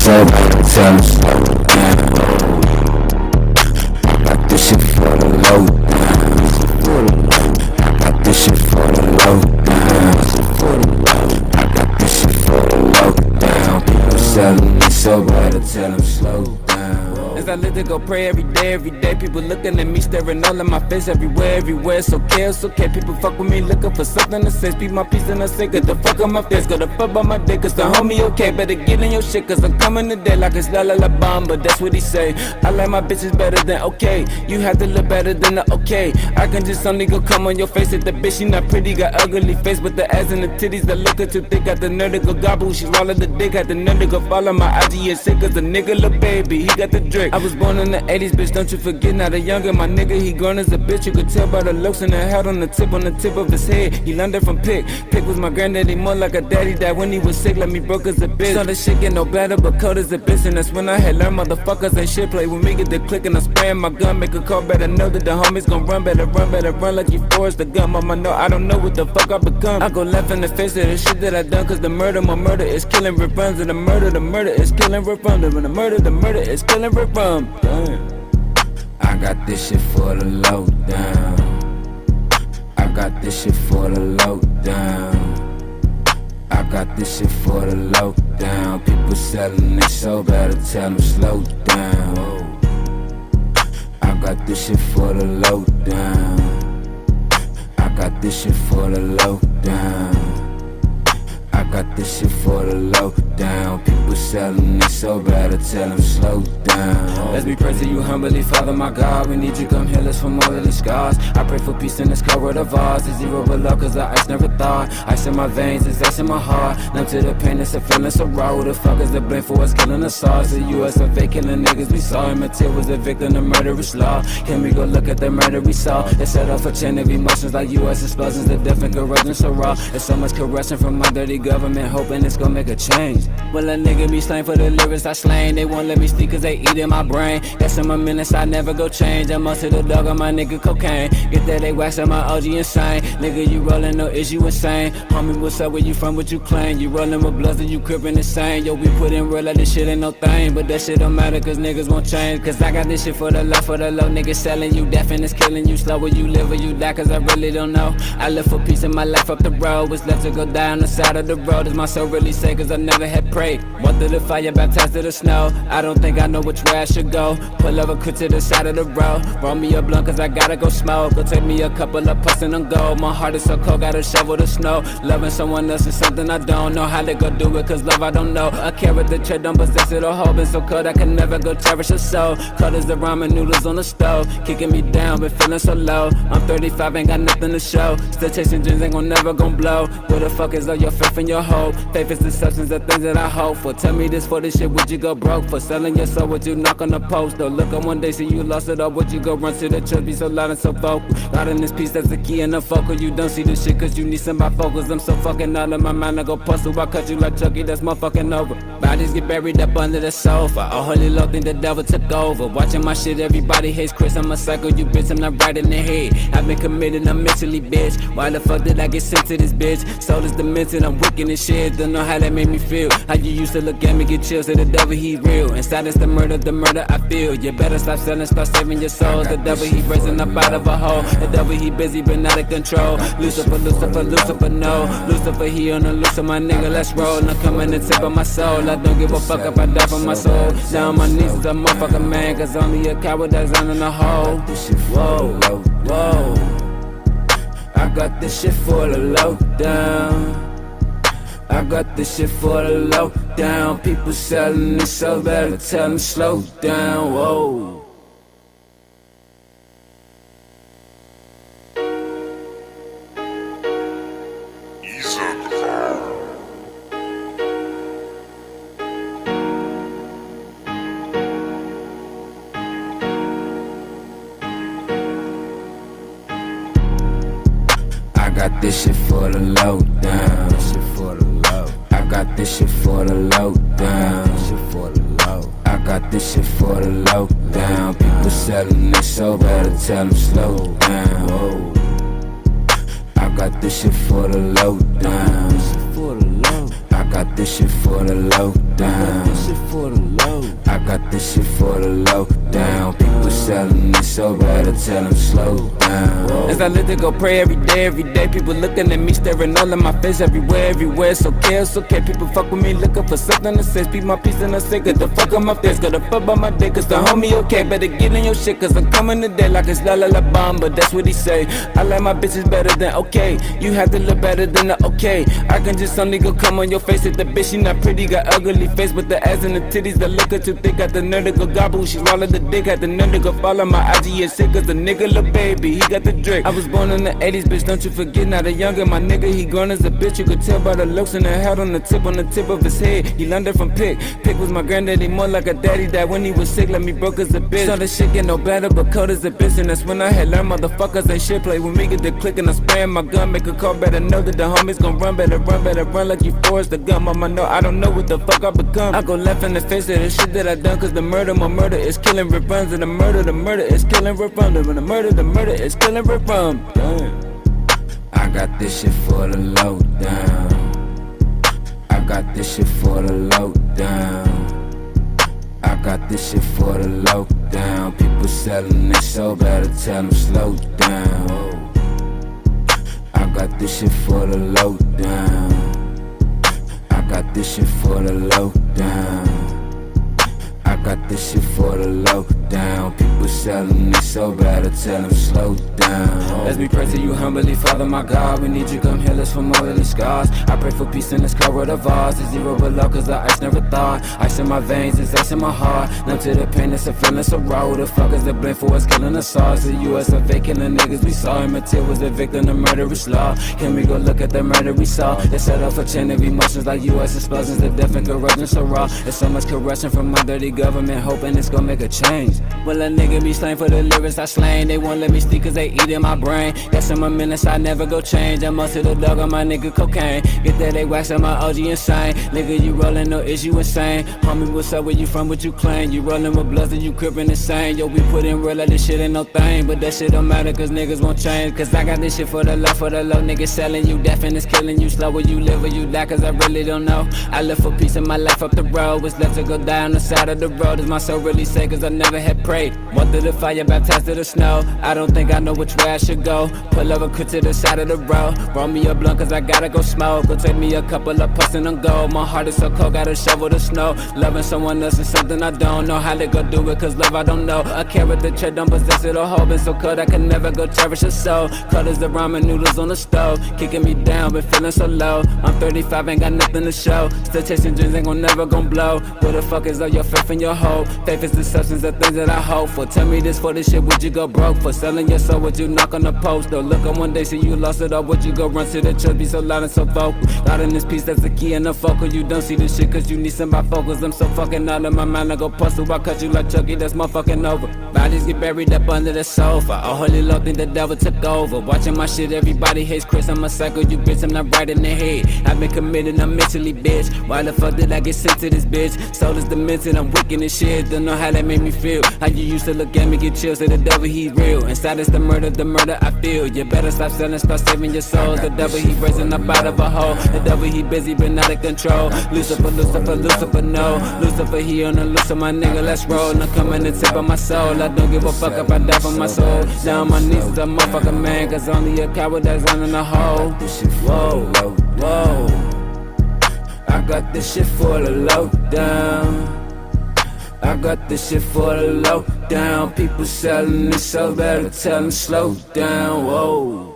so bad, tell them slow down. I got this shit for the low down. I got this shit for the low down. I got this shit for the low down. People selling me so bad, I tell them slow down. As I live to go pray every day, people looking at me, staring all in my face, everywhere, it's okay, people fuck with me, looking for something to say, speak my peace and I say, get the fuck on my face, go the fuck by my dick, cause the homie okay, better get in your shit, cause I'm coming today like it's la la la bomb, but that's what he say, I like my bitches better than okay, you have to look better than the okay, I can just only go come on your face, if the bitch she not pretty, got ugly face, but the ass and the titties, that lookin' too thick, got the nerve to go gobble, she swallow the dick, got the nerve to go follow my IG and shit, cause the nigga look baby, he got the drink, I was born in the 80s, bitch, don't you forget, not a younger, my nigga, he grown as a bitch, you could tell by the looks and the head on the tip of his head, he learned it from Pick was my granddaddy, more like a daddy, died when he was sick, let me broke as a bitch, so this shit get no better, but cold as a bitch, and that's when I had learned, motherfuckers ain't shit, play with me, get the click, and I'm spraying my gun, make a call, better know that the homies gon' run, better run like you Forrest the gun, mama know, I don't know what the fuck I become, I go left in the face of the shit that I done, cause the murder, my murder is killing rip runs, and the murder is killing rip runs, and the murder is killing rip runs. I got this shit for the low down. I got this shit for the low down. I got this shit for the low down. People selling it so bad, I tell them slow down. I got this shit for the low down. I got this shit for the low down. I got this shit for the low down. People selling it so bad, I tell them slow down. Let's be praising you humbly, Father my God. We need you, come heal us from all of these scars. I pray for peace in this cold world of ours. It's zero below, cause the ice never thawed. Ice in my veins, it's ice in my heart. Numb to the pain, it's a feeling so raw. Who the fuck is the blame for what's killing us all? It's the US of fake killing niggas we saw. Emmett was a victim of murderous law. Can we go look at the murder we saw? It's set off a chain of emotions like US explosions. The death and corruption so raw. There's so much corruption from my dirty government, hoping it's gonna make a change. Well, a nigga be slain for the lyrics I slain. They won't let me speak cause they eat in my brain. Guess in my minutes I never go change. I must hit the dog on my nigga cocaine. Get that they wax on my OG insane. Nigga, you rollin', no issue insane. Homie, what's up, where you from, what you claim? You rollin' with bloods and you crippin' insane. Yo, we put in real like this shit ain't no thing. But that shit don't matter cause niggas won't change. Cause I got this shit for the low, niggas selling you deaf and it's killing you slow. Will you live or you die cause I really don't know. I live for peace in my life up the road. What's left to go die on the side of the road? Is my soul really say cause I never had prayed. Walked through the fire, baptized to the snow. I don't think I know which way I should go. Pull over quick to the side of the road. Roll me a blunt cause I gotta go smoke. Go take me a couple of puffs and I'm go. My heart is so cold, gotta shovel the snow. Loving someone else is something I don't know how to go do it cause love I don't know. I carry the tread, don't possess it or hold. Been so cold I can never go cherish a soul. Cold as the ramen noodles on the stove. Kicking me down, been feeling so low. I'm 35, ain't got nothing to show. Still chasing dreams, ain't gon' never gon' blow. Where the fuck is all your faith and your hope? Faith is the substance of things that I hope for. Tell me this for this shit, would you go broke? For selling your soul, would you knock on the post? Though look on one day, see you lost it all, would you go run to the church? Be so loud and so vocal. God in this piece, that's the key and the focal. You don't see this shit cause you need somebody focus. I'm so fucking out of my mind, I go puzzle. I cut you like Chucky, that's motherfucking over. Bodies get buried up under the sofa. Oh holy Lord, think the devil took over. Watching my shit, everybody hates Chris. I'm a psycho, you bitch, I'm not right in the head. I've been committed, I'm mentally bitch. Why the fuck did I get sent to this bitch? Soul is demented, I'm wicked and shit. Don't know how that made me feel. How you used to look at me, get chills, say the devil, he real. Inside it's the murder I feel. You better stop selling, start saving your souls. The devil, he raising up out of a hole. The devil, he busy, but not in control. Lucifer, no. Lucifer, he on the loose of my nigga, let's roll. Now coming and take on my soul. I don't give a fuck if I die for my soul. Down on my knees is a motherfucking man, cause only a coward that's down in the hole. Whoa, whoa. I got this shit for the low down. I got this shit for the low down. People selling it so bad, I tell them slow down. Whoa. I got this shit for the low down. I got this shit for the low down. I got this shit for the low down. People selling it so bad, I tell them slow down. I got this shit for the low down. I got this shit for the low down. I got this shit for the low down. People selling it so bad, I tell them slow down. As I live to go pray every day, people looking at me, staring all in my face, everywhere. It's okay, people fuck with me, looking for something to say. Speak my peace and I say, get the fuck on my face, got the fuck by my dick, cause the homie okay. Better get in your shit, cause I'm coming today like it's la la la bomb, but that's what he say. I like my bitches better than okay, you have to look better than the okay. I can just some nigga come on your face, if the bitch she not pretty, got ugly face, but the ass and the titties, the liquor too thick, got the nerve to go gobble, she swallow the dick, had the nerve to go follow my IG and shit, cause the nigga look baby, he got the drink. I was born in the 80s, bitch, don't you forget, not a younger, my nigga, he grown as a bitch, you could tell by the looks and the hat on the tip of his head, he learned it from Pick was my granddaddy, more like a daddy that when he was sick, let me broke as a bitch. So the shit get no better, but cold as a bitch, and that's when I had learned motherfuckers ain't shit, play with me, get the click and I'm spraying my gun, make a call, better know that the homies gon' run, better run like you Forrest the gun, mama know I don't know what the fuck I become, I go left in the face of the shit that I done, cause the murder, my murder is killing rip runs, and the murder is killing rip runs, and the murder is killing rip runs. I got this shit for the low down. I got this shit for the low down. I got this shit for the low down. People selling it so bad, I tell them slow down. I got this shit for the low down. I got this shit for the low down. I got this shit for the low down. People selling it so bad, I tell them slow down. As we pray to you humbly, Father my God, we need you, come heal us from all of these scars. I pray for peace in this cold world of ours. It's zero below, cause the ice never thawed. Ice in my veins, it's ice in my heart. Numb to the pain, it's a feeling so raw. Who the fuck is the blame for what's killing us all? It's the US of fake killing niggas we saw. And Matil was a victim of murderous law. Can we go look at the murder we saw? They set off a chain of emotions like US explosions. The death and corruption so raw. There's so much corruption from my dirty government, hoping it's gonna make a change. Well, a nigga be slain for the lyrics I slain. They won't let me speak cause they eat in my brain. Guess in my minutes I never go change. I'm most of the dog on my nigga cocaine. Get that they wax on my OG insane. Nigga, you rollin', no issue insane. Homie, what's up, where you from, what you claim? You rollin' with bloods and you crippin' insane. Yo, we put in real like this shit ain't no thing. But that shit don't matter cause niggas won't change. Cause I got this shit for the low. Niggas selling you death and it's killing you slow. Where you live or you die cause I really don't know. I live for peace in my life up the road. What's left to go die on the side of the road? Is my soul really sad cause I never had prayed? Walk through the fire, baptized to the snow. I don't think I know which way I should go. Pull over quick to the side of the road. Roll me a blunt cause I gotta go smoke. Go take me a couple of puffs and I'm go. My heart is so cold, gotta shovel the snow. Loving someone else is something I don't know how to go do it cause love I don't know. I carry the tread, don't possess it or hold. Been so cold I can never go cherish a soul. Cold as the ramen noodles on the stove. Kicking me down, been feeling so low. I'm 35, ain't got nothing to show. Still chasing dreams, ain't gon' never gon' blow. Where the fuck is all your faith and your hope? Faith is the substance of things that I hope for. Tell me this, for this shit, would you go broke? For selling your soul, would you knock on the post? Though look on one day, see you lost it all. Would you go run to the church, be so loud and so vocal? Loud in this piece, that's the key and the focal. You don't see this shit cause you need somebody focus. I'm so fucking out of my mind, I go puzzle. I cut you like Chucky, that's motherfucking over. Bodies get buried up under the sofa. A holy Lord think the devil took over. Watching my shit, everybody hates Chris. I'm a psycho, you bitch, I'm not right in the head. I've been committed, I'm mentally bitch. Why the fuck did I get sent to this bitch? Soul is demented, I'm wicked and shit. Don't know how that made me feel. How you used to look at me, get chills, say the devil, he's real. Inside is the murder I feel. You better stop selling, start saving your souls. The devil, he raising up out of a hole. The devil, he busy, but not in control. Lucifer, no. Lucifer, he on the loose of my nigga, let's roll. Not coming to tip of my soul. I don't give a fuck if I die for my soul. Down on my knees is a motherfucking man, cause only a coward that's on in the hole. Whoa, whoa. I got this shit for the low down. I got this shit for the low down. People selling it so bad, I tell them slow down. Whoa.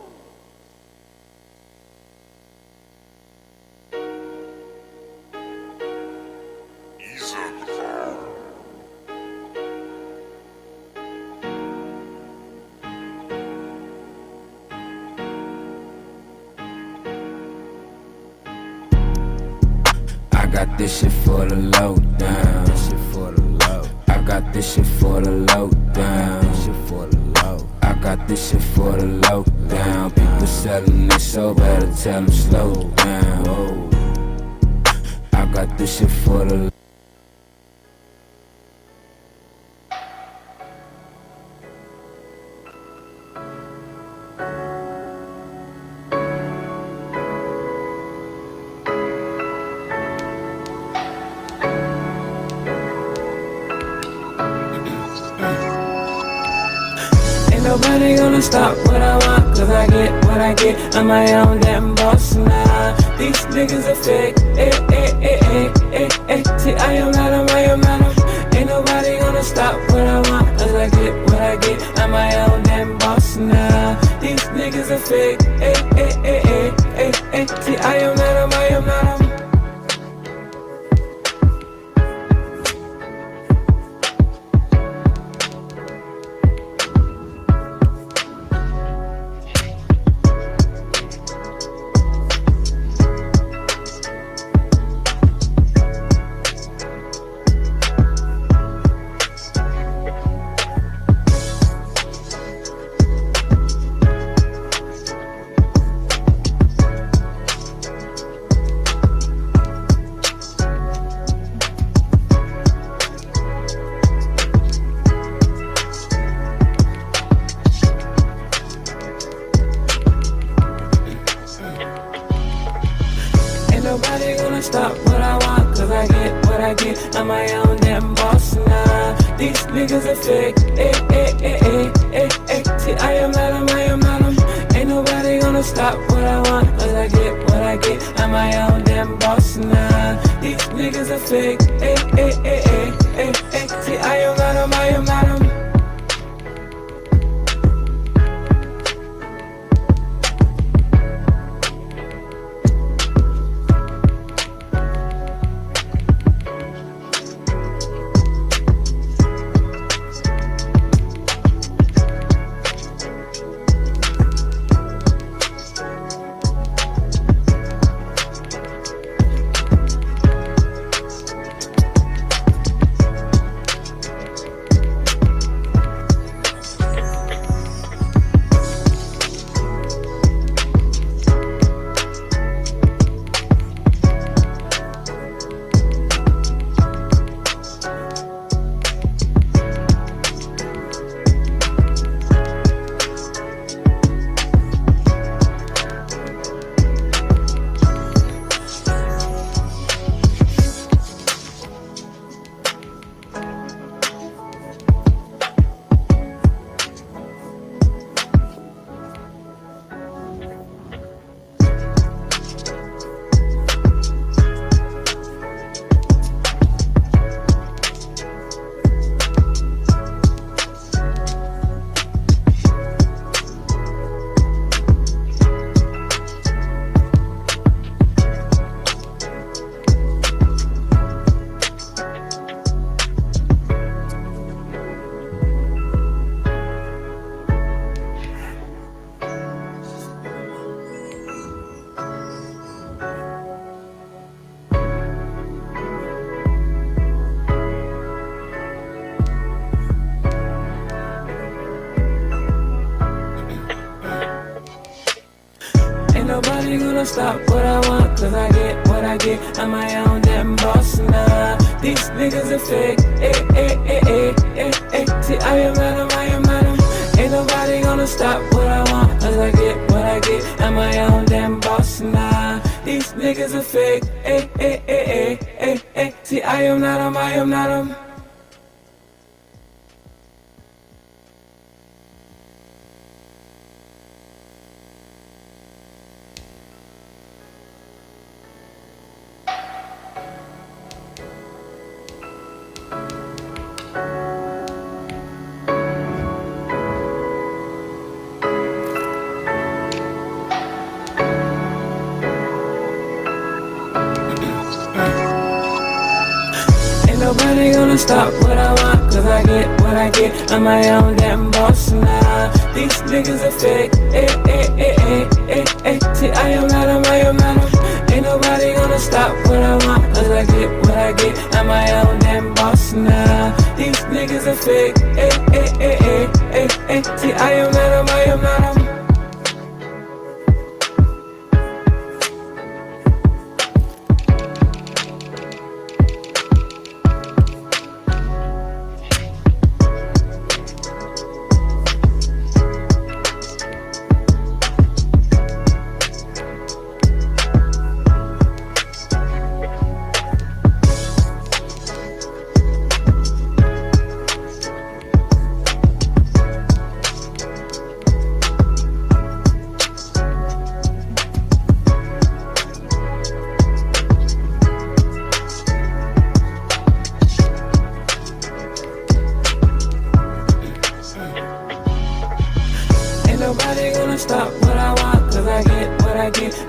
I got this shit for the low down. I got this shit for the low down. I got this shit for the low down. People selling it so bad, I tell them slow down. I got this shit for the nobody gonna stop what I want, cause I get what I get. I'm my own damn boss now. These niggas are fake, See, I am not Ain't nobody gonna stop what I want, cause I get what I get. I'm my own damn boss now. These niggas are fake, See, I am not Nobody gonna stop what I want, cause I get what I get. I'm my own damn boss now. These niggas are fake, See, I am not Ain't nobody gonna stop what I want, cause I get what I get. I'm my own damn boss now. These niggas are fake, See, I am not Nobody gonna stop what I want, cause I get what I get. I'm my own damn boss now. These niggas are fake, See, I am not Ain't nobody gonna stop what I want, cause I get what I get. I'm my own damn boss now. These niggas are fake, See, I am not Nobody gonna stop what I want, cause I get what I get. I'm my own damn boss now. These niggas are fake, See, I am not Ain't nobody gonna stop what I want, cause I get what I get. I'm my own damn boss now. These niggas are fake, See, I am not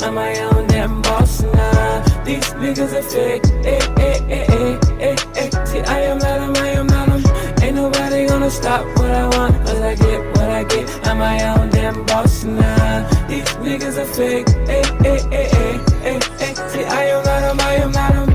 I'm my own damn boss now. These niggas are fake. See, I am not him. Ain't nobody gonna stop what I want, cause I get what I get. I'm my own damn boss now. These niggas are fake. See, I am not him.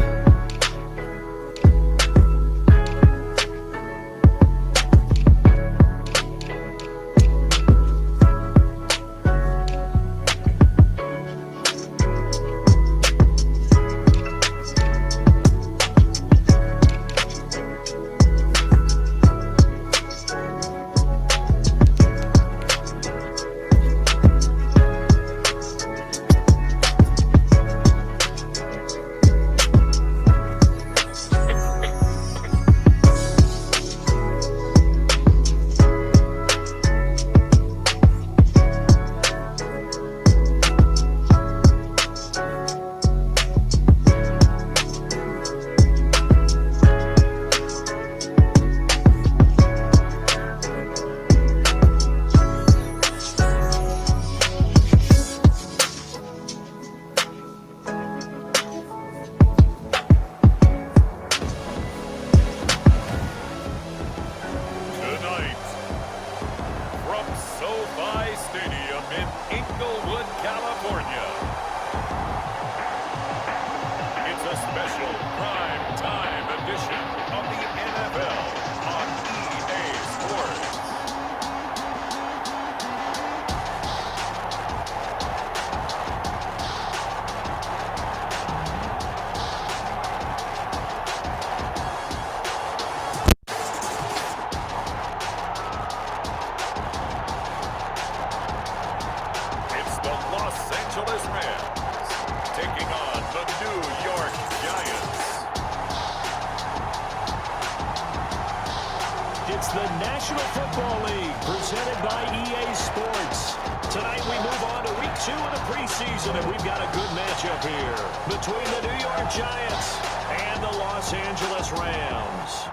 It's the National Football League presented by EA Sports. Tonight we move on to week 2 of the preseason, and we've got a good matchup here between the New York Giants and the Los Angeles Rams.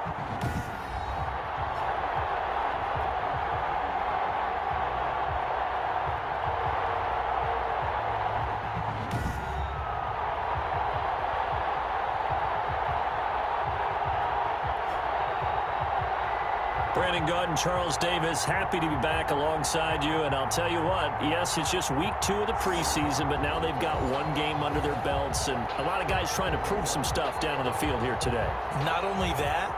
Brandon Gaunt and Charles Davis, happy to be back alongside you. And I'll tell you what, yes, it's just week 2 of the preseason, but now they've got one game under their belts. And a lot of guys trying to prove some stuff down on the field here today. Not only that,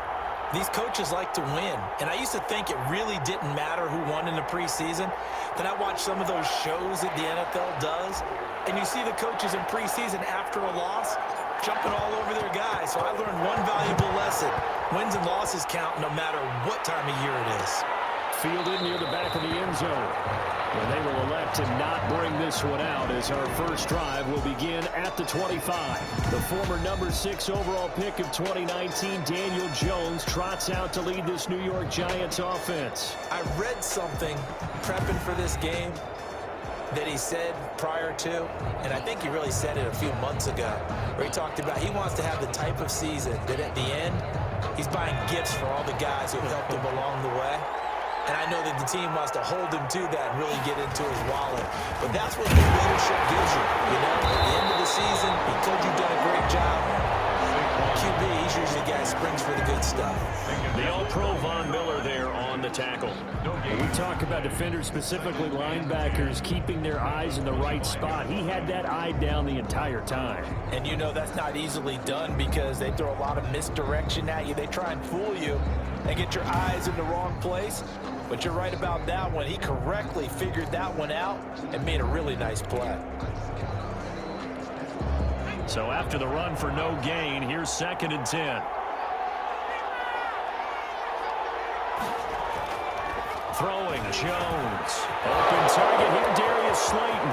these coaches like to win. And I used to think it really didn't matter who won in the preseason. Then I watched some of those shows that the NFL does. And you see the coaches in preseason after a loss jumping all over their guys. So I learned one valuable lesson. Wins and losses count no matter what time of year it is. Fielded near the back of the end zone. And they will elect to not bring this one out as our first drive will begin at the 25. The former number 6 overall pick of 2019, Daniel Jones, trots out to lead this New York Giants offense. I read something prepping for this game that he said prior to, and I think he really said it a few months ago, where he talked about he wants to have the type of season that at the end, he's buying gifts for all the guys who helped him along the way. And I know that the team wants to hold him to that and really get into his wallet. But that's what good leadership gives you. You know, at the end of the season, because you've done a great job, QB, he's usually the guy who springs for the good stuff. The All-Pro Von Miller there on the tackle. We talk about defenders, specifically linebackers, keeping their eyes in the right spot. He had that eye down the entire time. And you know that's not easily done because they throw a lot of misdirection at you. They try and fool you and get your eyes in the wrong place. But you're right about that one. He correctly figured that one out and made a really nice play. So after the run for no gain, here's 2nd and 10. Throwing, Jones. Open target here, Darius Slayton.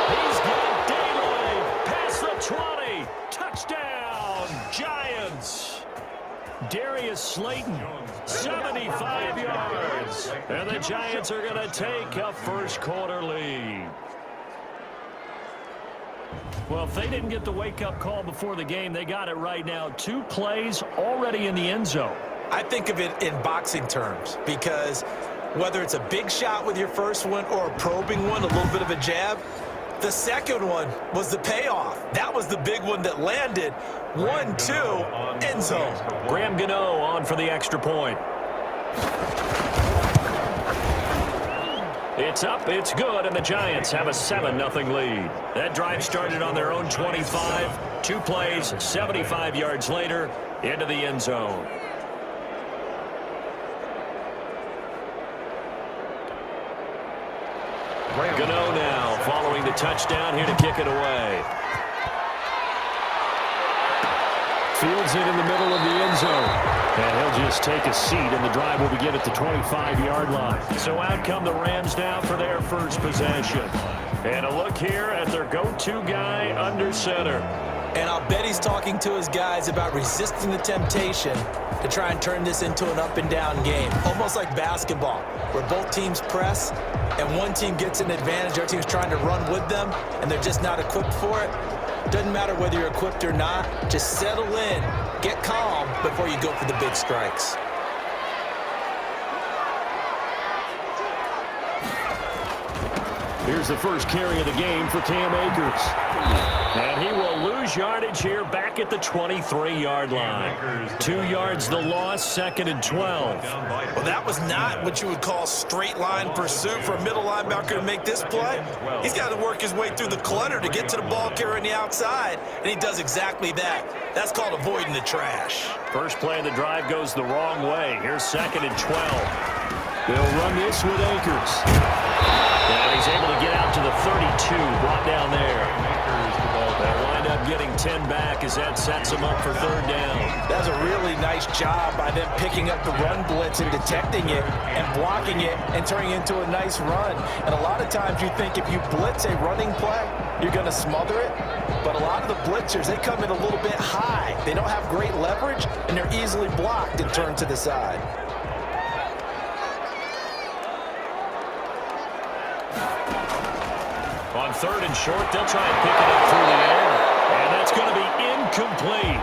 He's got daylight past the 20. Touchdown, Giants. Darius Slayton, 75 yards. And the Giants are going to take a first-quarter lead. Well, if they didn't get the wake-up call before the game, they got it right now. 2 plays already in the end zone. I think of it in boxing terms because whether it's a big shot with your first one or a probing one, a little bit of a jab, The second one was the payoff. That was the big one that landed. 1-2, end zone. Graham Gano on for the extra point. It's up, it's good, and the Giants have a 7-0 lead. That drive started on their own 25. 2 plays, 75 yards later, into the end zone. Gano now following the touchdown here to kick it away. Fields it in the middle of the end zone. And he'll just take a seat, and the drive will begin at the 25-yard line. So out come the Rams now for their first possession. And a look here at their go-to guy under center. And I'll bet he's talking to his guys about resisting the temptation to try and turn this into an up-and-down game. Almost like basketball, where both teams press, and one team gets an advantage, the other team's trying to run with them, and they're just not equipped for it. Doesn't matter whether you're equipped or not. Just settle in, get calm before you go for the big strikes. Here's the first carry of the game for Cam Akers. And he will lose yardage here back at the 23-yard line. 2 yards the loss, 2nd and 12. Well, that was not what you would call straight line pursuit for a middle linebacker to make this play. He's got to work his way through the clutter to get to the ball carrier on the outside, and he does exactly that. That's called avoiding the trash. First play of the drive goes the wrong way. Here's 2nd and 12. They'll run this with Akers. And he's able to get out to the 32, brought down there. They'll wind up getting 10 back as that sets him up for 3rd down. That's a really nice job by them picking up the run blitz and detecting it and blocking it and turning it into a nice run. And a lot of times you think if you blitz a running play, you're going to smother it. But a lot of the blitzers, they come in a little bit high. They don't have great leverage, and they're easily blocked and turned to the side. On 3rd and short, they'll try and pick it up through the air. And that's going to be incomplete.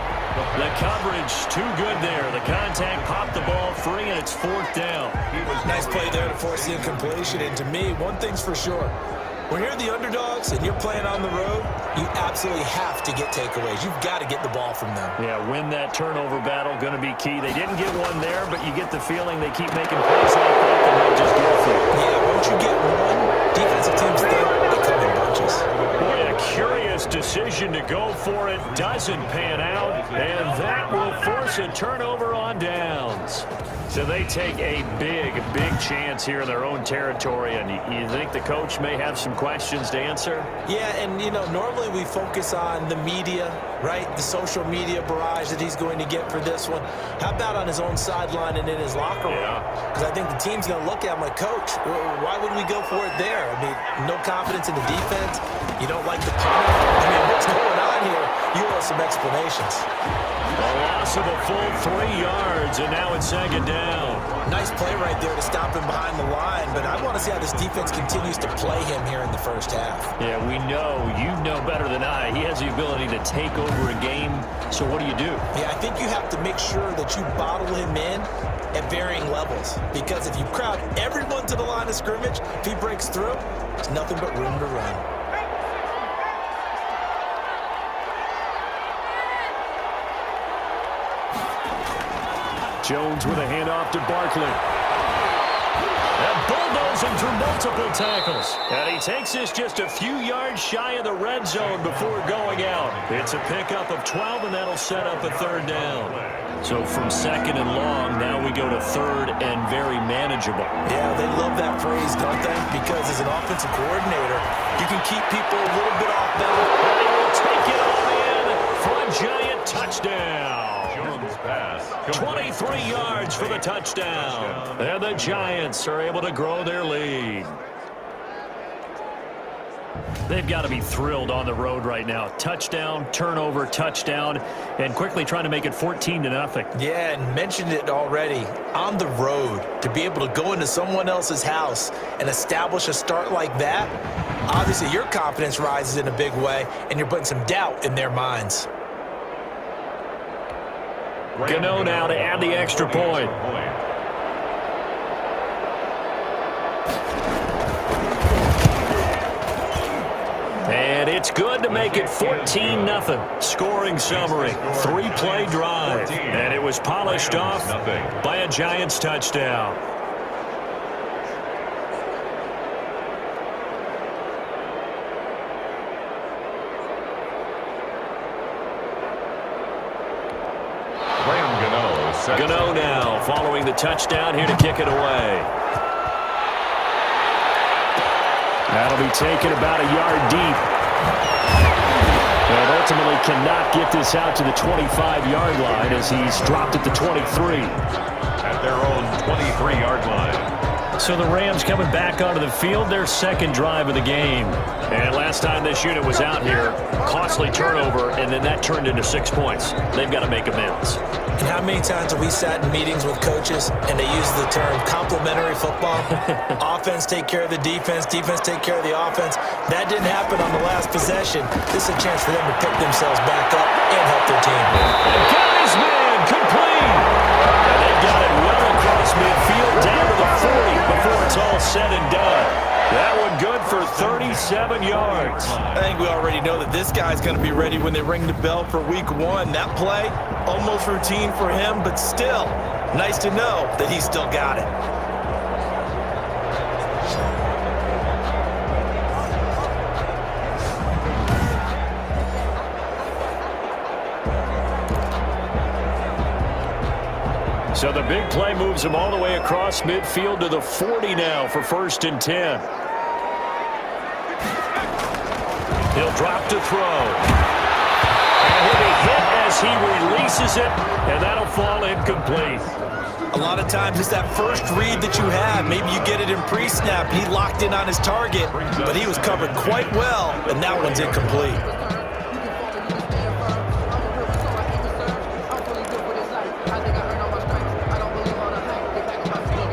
The coverage too good there. The contact popped the ball free, and it's 4th down. Nice play there to force the incompletion. And to me, one thing's for sure. When you're the underdogs and you're playing on the road, you absolutely have to get takeaways. You've got to get the ball from them. Yeah, win that turnover battle, going to be key. They didn't get one there, but you get the feeling they keep making plays like that, and they'll just get through. Yeah, once you get one, defensive teams think they come in bunches. Boy, a curious decision to go for it. Doesn't pan out, and that will force a turnover on downs. So they take a big chance here in their own territory, and you think the coach may have some questions to answer? Yeah, and, you know, normally we focus on the media, right, the social media barrage that he's going to get for this one. How about on his own sideline and in his locker room? Because I think the team's going to look at him like, Coach, why would we go for it there? I mean, no confidence in the defense. You don't like the punter. I mean, what's going on here? You owe some explanations. A loss of a full 3 yards, and now it's 2nd down. Nice play right there to stop him behind the line, but I want to see how this defense continues to play him here in the first half. Yeah, we know. You know better than I. He has the ability to take over a game, so what do you do? Yeah, I think you have to make sure that you bottle him in at varying levels, because if you crowd everyone to the line of scrimmage, if he breaks through, there's nothing but room to run. Jones with a handoff to Barkley. And bulldozing through multiple tackles. And he takes this just a few yards shy of the red zone before going out. It's a pickup of 12, and that'll set up a 3rd down. So from 2nd and long, now we go to 3rd and very manageable. Yeah, they love that phrase, don't they? Because as an offensive coordinator, you can keep people a little bit off balance. And he will take it all in for a giant touchdown. 23 yards for the touchdown. And the Giants are able to grow their lead. They've got to be thrilled on the road right now. Touchdown, turnover, touchdown, and quickly trying to make it 14-0. Yeah, and mentioned it already. On the road, to be able to go into someone else's house and establish a start like that, obviously your confidence rises in a big way, and you're putting some doubt in their minds. Gano now to add the extra point. It's good to make it 14-0. Scoring summary, 3-play drive. And it was polished off by a Giants touchdown. Gano now following the touchdown here to kick it away. That'll be taken about a yard deep. And ultimately cannot get this out to the 25-yard line as he's dropped at the 23. At their own 23-yard line. So the Rams coming back onto the field, their second drive of the game. And last time this unit was out here, costly turnover, and then that turned into 6 points. They've got to make amends. And how many times have we sat in meetings with coaches and they use the term complementary football? Offense take care of the defense, defense take care of the offense. That didn't happen on the last possession. This is a chance for them to pick themselves back up and help their team. And got his man complete. And they've got it well across midfield down to the 40 before it's all said and done. That one good for 37 yards. I think we already know that this guy's going to be ready when they ring the bell for week 1. That play, almost routine for him, but still, nice to know that he's still got it. So the big play moves him all the way across midfield to the 40 now for 1st and 10. He'll drop to throw. And he'll be hit as he releases it, and that'll fall incomplete. A lot of times it's that first read that you have. Maybe you get it in pre-snap. He locked in on his target, but he was covered quite well, and that one's incomplete.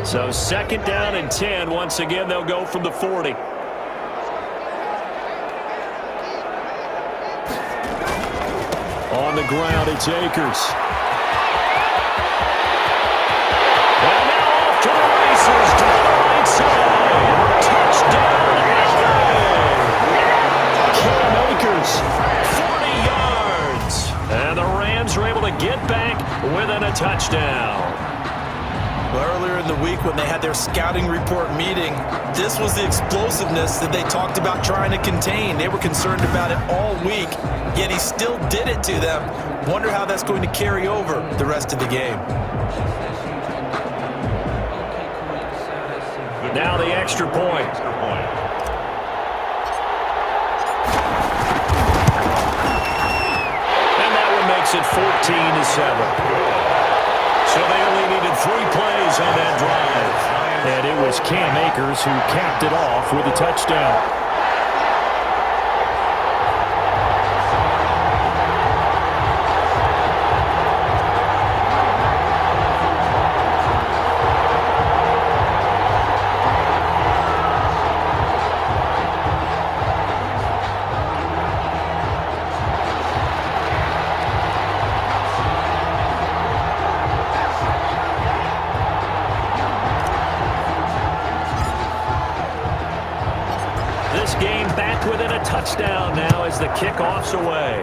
So 2nd down and 10. Once again, they'll go from the 40. On the ground, it's Akers. And now off to the races down the right side. Touchdown, Akers. 40 yards. And the Rams are able to get back within a touchdown. Well, earlier in the week when they had their scouting report meeting, this was the explosiveness that they talked about trying to contain. They were concerned about it all week, yet he still did it to them. Wonder how that's going to carry over the rest of the game. Now the extra point. And that one makes it 14-7. So they only needed 3 plays on that drive. And it was Cam Akers who capped it off with a touchdown. Touchdown now as the kickoff's away.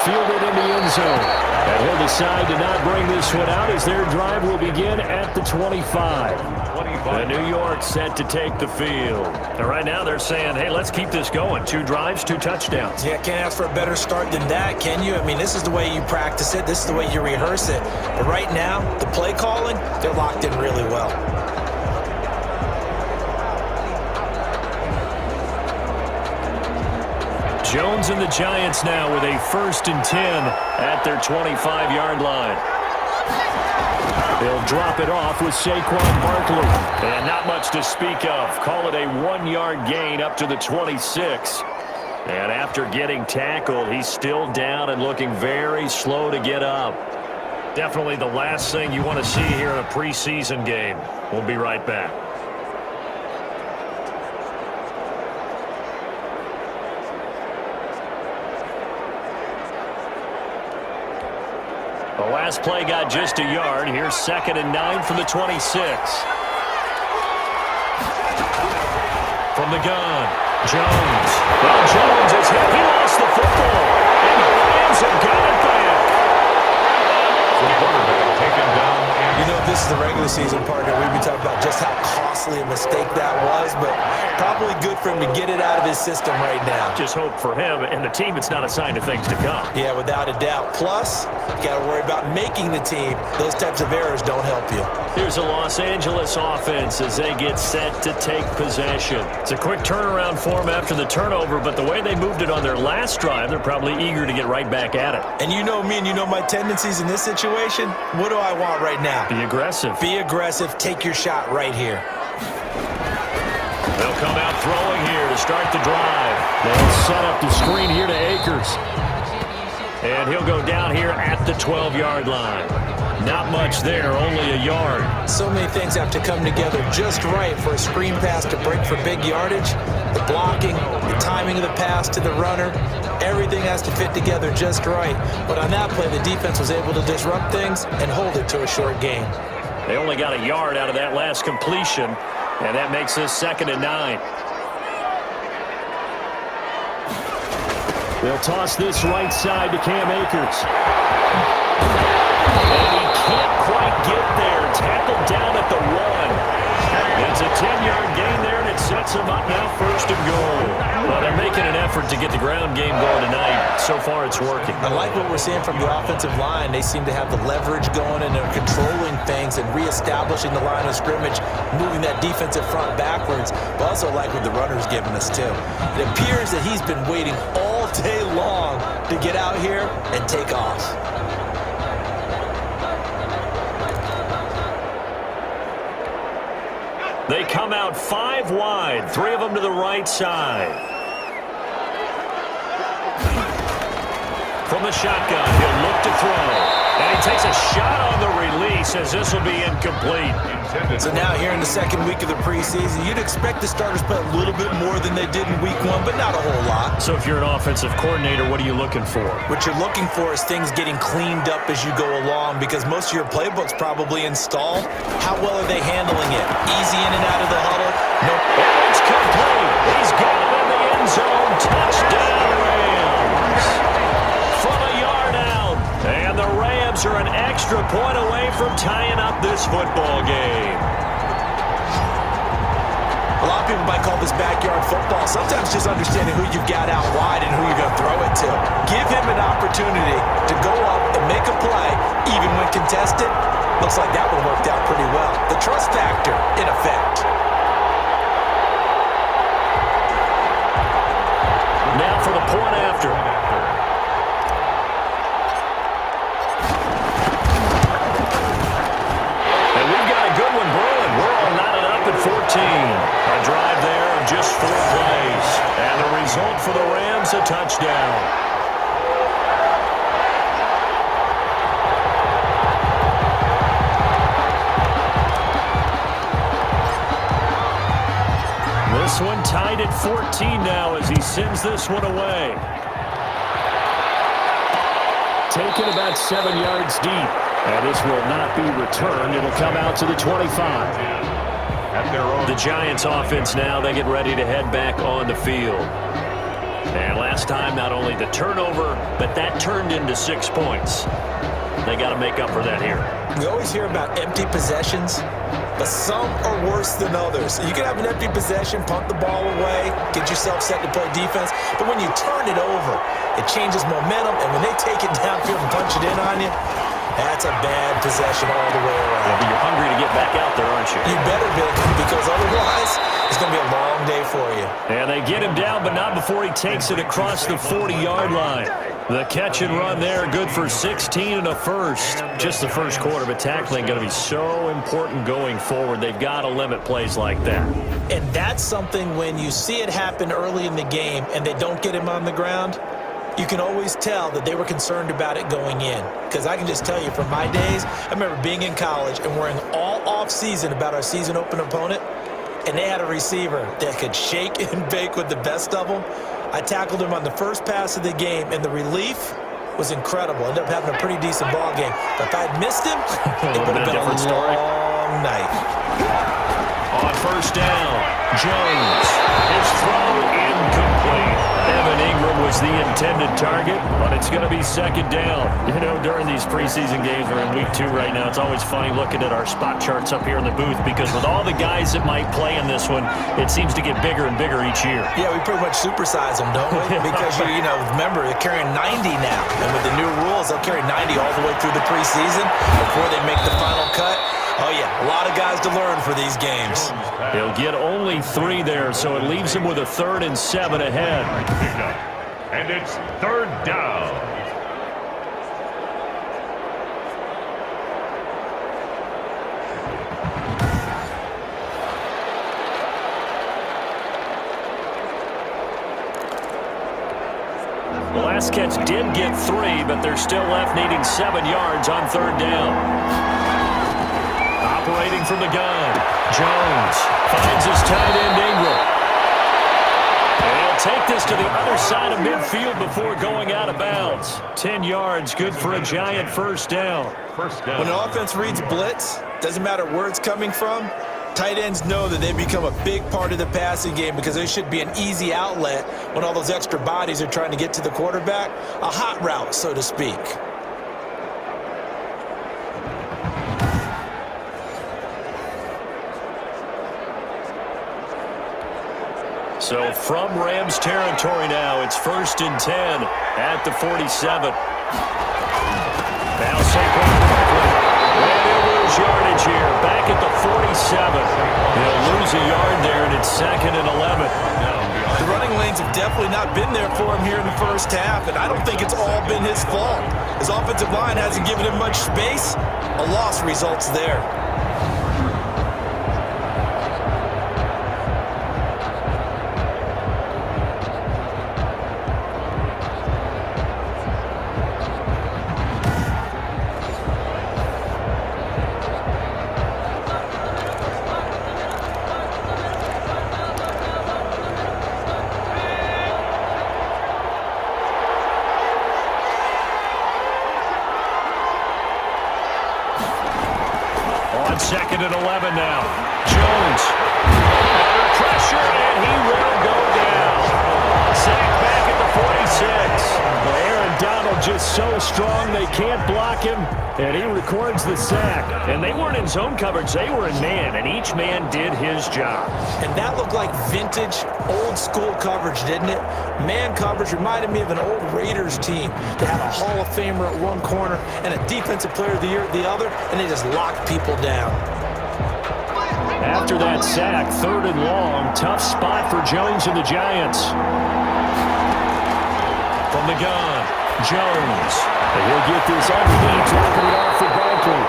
Fielded in the end zone. And he'll decide to not bring this one out as their drive will begin at the 25. The New York set to take the field. And right now they're saying, hey, let's keep this going. 2 drives, 2 touchdowns. Yeah, can't ask for a better start than that, can you? I mean, this is the way you practice it. This is the way you rehearse it. But right now, the play calling, they're locked in really well. Jones and the Giants now with a 1st and 10 at their 25-yard line. They'll drop it off with Saquon Barkley. And not much to speak of. Call it a 1-yard gain up to the 26. And after getting tackled, he's still down and looking very slow to get up. Definitely the last thing you want to see here in a preseason game. We'll be right back. The last play got just a yard. Here's 2nd and 9 from the 26. From the gun, Jones. Well, Jones is hit. He lost the football. And the Rams have got it back. The quarterback taken down. You know, this is the regular season partner. We've been talking about just how costly a mistake that was, but probably good for him to get it out of his system right now. Just hope for him and the team it's not a sign of things to come. Yeah, without a doubt. Plus, you got to worry about making the team. Those types of errors don't help you. Here's a Los Angeles offense as they get set to take possession. It's a quick turnaround for them after the turnover, but the way they moved it on their last drive, they're probably eager to get right back at it. And you know me and you know my tendencies in this situation. What do I want right now? Be aggressive. Be aggressive. Take your shot right here. They'll come out throwing here to start the drive. They'll set up the screen here to Akers. And he'll go down here at the 12-yard line. Not much there, only a yard. So many things have to come together just right for a screen pass to break for big yardage. The blocking, the timing of the pass to the runner, everything has to fit together just right. But on that play, the defense was able to disrupt things and hold it to a short game. They only got a yard out of that last completion, and that makes this 2nd and 9. They'll toss this right side to Cam Akers. And he can't quite get there. Tackled down at the 1. It's a 10-yard gain there, and it sets him up now 1st and goal. Well, they're making an effort to get the ground game going tonight. So far, it's working. I like what we're seeing from the offensive line. They seem to have the leverage going, and they're controlling things and reestablishing the line of scrimmage, moving that defensive front backwards. But also like what the runner's giving us, too. It appears that he's been waiting all day long to get out here and take off. They come out 5 wide, 3 of them to the right side. From the shotgun, he'll look to throw. And he takes a shot on the release as this will be incomplete. So now here in the 2nd week of the preseason, you'd expect the starters to play a little bit more than they did in week 1, but not a whole lot. So if you're an offensive coordinator, what are you looking for? What you're looking for is things getting cleaned up as you go along, because most of your playbook's probably installed. How well are they handling it? Easy in and out of the huddle? Nope. And it's complete. He's got it in the end zone. Touchdown, Rams. From a yard out. And the Rams are an extra point away from tying up this football game. A lot of people might call this backyard football. Sometimes just understanding who you've got out wide and who you're going to throw it to. Give him an opportunity to go up and make a play, even when contested. Looks like that one worked out pretty well. The trust factor in effect. Now for the point after. And we've got a good one brewing. We're all knotted up at 14. A drive there of just 4 plays. And the result for the Rams, a touchdown. This one tied at 14 now as he sends this one away. Taken about 7 yards deep. And this will not be returned. It'll come out to the 25. At their own. The Giants offense now, they get ready to head back on the field. And last time, not only the turnover, but that turned into 6 points. They got to make up for that here. We always hear about empty possessions, but some are worse than others. You can have an empty possession, punt the ball away, get yourself set to play defense, but when you turn it over, it changes momentum, and when they take it downfield and punch it in on you, that's a bad possession all the way around. Yeah, but you're hungry to get back out there, aren't you? You better be, because otherwise it's going to be a long day for you. And they get him down, but not before he takes it across the 40-yard line. The catch and run there, good for 16 and a first. Just the first quarter, but tackling going to be so important going forward. They've got to limit plays like that. And that's something when you see it happen early in the game and they don't get him on the ground, you can always tell that they were concerned about it going in. Because I can just tell you from my days, I remember being in college and worrying all off-season about our season open opponent, and they had a receiver that could shake and bake with the best of them. I tackled him on the first pass of the game, and the relief was incredible. Ended up having a pretty decent ball game. But if I had missed him, it would have been a long night. On first down, Jones. His throw incomplete. Evan Ingram was the intended target, but it's going to be second down. You know, during these preseason games, we're in week 2 right now, it's always funny looking at our spot charts up here in the booth because with all the guys that might play in this one, it seems to get bigger and bigger each year. Yeah, we pretty much supersize them, don't we? Because, you know, remember, they're carrying 90 now. And with the new rules, they'll carry 90 all the way through the preseason before they make the final cut. Oh, yeah, a lot of guys to learn for these games. He'll get only 3 there, so it leaves him with a 3rd and 7 ahead. And it's 3rd down. The last catch did get 3, but they're still left needing 7 yards on 3rd down. Operating from the gun, Jones finds his tight end Ingram. And he'll take this to the other side of midfield before going out of bounds. 10 yards, good for a Giant first down. When an offense reads blitz, doesn't matter where it's coming from, tight ends know that they become a big part of the passing game because they should be an easy outlet when all those extra bodies are trying to get to the quarterback. A hot route, so to speak. So from Rams territory now, it's 1st and 10 at the 47. Now Saquon Barkley. And he'll lose yardage here. Back at the 47. He'll lose a yard there, and it's 2nd and 11. The running lanes have definitely not been there for him here in the first half, and I don't think it's all been his fault. His offensive line hasn't given him much space. A loss results there. On 2nd and 11 now. Jones. Under pressure, and he will go down. Sacked back at the 46. Well, Aaron Donald just so strong they can't block him, and he records the sack. And they weren't in zone coverage. They were in man, and each man did his job. And that looked like vintage, old-school coverage, didn't it? Man coverage reminded me of an old Raiders team that had a Hall of Famer at one corner and a Defensive Player of the Year at the other, and they just locked people down. After that sack, 3rd and long, tough spot for Jones and the Giants. From the gun, Jones. And he'll get this underneath, dropping it off for Barkley.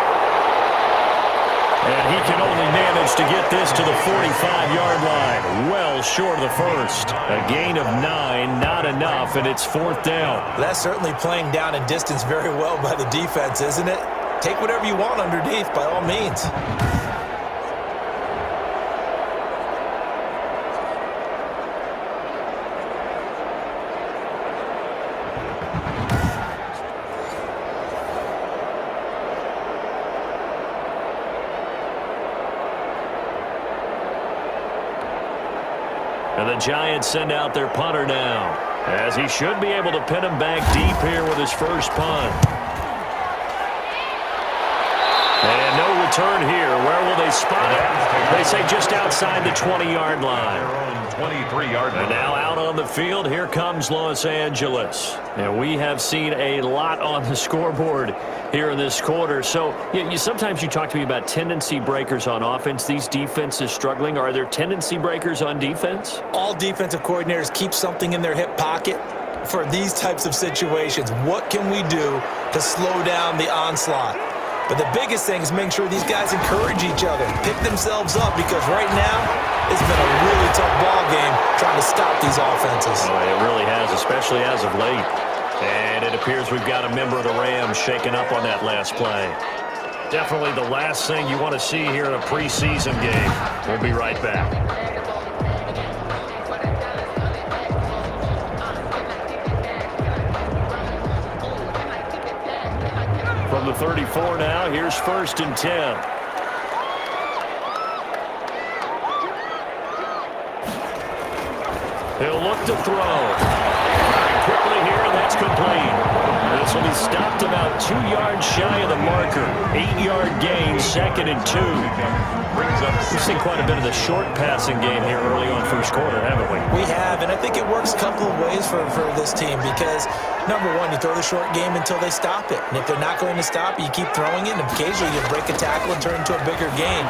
And he can only manage to get this to the 45-yard line, well short of the first. A gain of 9, not enough, and it's 4th down. That's certainly playing down in distance very well by the defense, isn't it? Take whatever you want underneath, by all means. And the Giants send out their punter now, as he should be able to pin him back deep here with his first punt. And no return here. Where will they spot it? They say just outside the 20-yard line. 23-yard line. And now out on the field, here comes Los Angeles. And we have seen a lot on the scoreboard here in this quarter. So sometimes you talk to me about tendency breakers on offense. These defenses struggling. Are there tendency breakers on defense? All defensive coordinators keep something in their hip pocket for these types of situations. What can we do to slow down the onslaught? But the biggest thing is making sure these guys encourage each other, pick themselves up, because right now it's been a really tough ball game trying to stop these offenses. Oh, it really has, especially as of late. And it appears we've got a member of the Rams shaking up on that last play. Definitely the last thing you want to see here in a preseason game. We'll be right back. From the 34 now, here's 1st and 10. He'll look to throw. Quickly here, and that's complete. This will be stopped about 2 yards shy of the marker. 8-yard gain, 2nd and 2. We've seen quite a bit of the short passing game here early on first quarter, haven't we? We have, and I think it works a couple of ways for this team because, number one, you throw the short game until they stop it. And if they're not going to stop it, you keep throwing it, and occasionally you break a tackle and turn it into a bigger gain.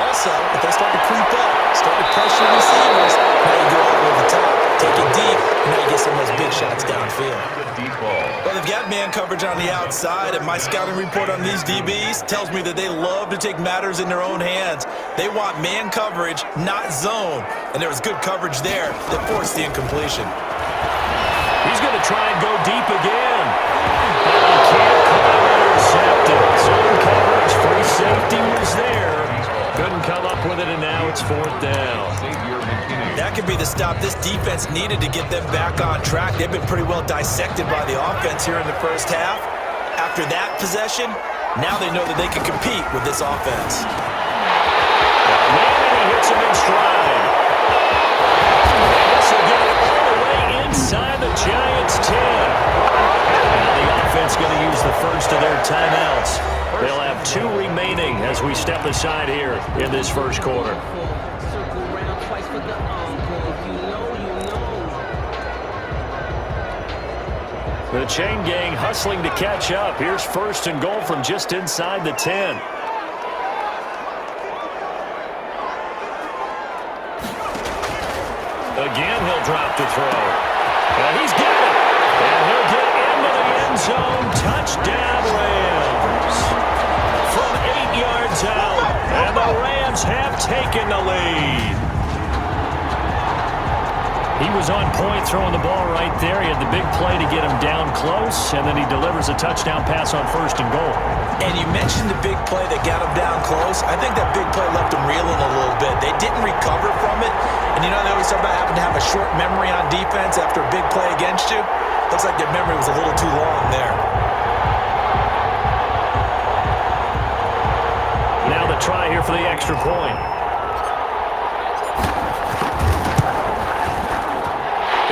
Also, if they start to creep up, start to pressure receivers, now you go over the top, take it deep, and now you get some of those big shots downfield. Well, they've got man coverage on the outside, and my scouting report on these DBs tells me that they love to take matters in their own hands. They want man coverage, not zone, and there was good coverage there that forced the incompletion. He's going to try and go deep again. And he can't quite intercept it. Zone coverage, free safety was there. Couldn't come up with it, and now it's 4th down. That could be the stop this defense needed to get them back on track. They've been pretty well dissected by the offense here in the first half. After that possession, now they know that they can compete with this offense. Man, he hits him in stride. This will get it all the way inside the Giants' 10. Now the offense going to use the first of their timeouts. They'll have 2 remaining as we step aside here in this first quarter. The chain gang hustling to catch up. Here's 1st and goal from just inside the 10. Again, he'll drop to throw. And he's got it. And he'll get into the end zone. Touchdown, Rams. From 8 yards out. And the Rams have taken the lead. He was on point throwing the ball right there. He had the big play to get him down close, and then he delivers a touchdown pass on 1st and goal. And you mentioned the big play that got him down close. I think that big play left him reeling a little bit. They didn't recover from it. And you know, they always talk about having to have a short memory on defense after a big play against you. Looks like their memory was a little too long there. Now the try here for the extra point.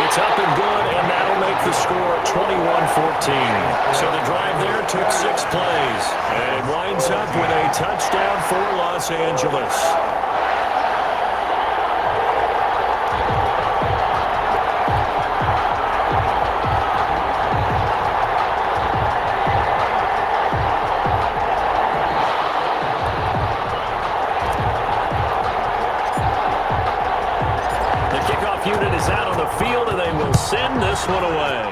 It's up and good, and that'll make the score 21-14. So the drive there took 6 plays, and it winds up with a touchdown for Los Angeles. Unit is out on the field, and they will send this one away.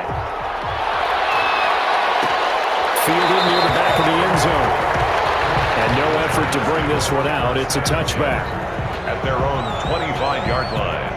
Fielded near the back of the end zone. And no effort to bring this one out. It's a touchback. At their own 25-yard line.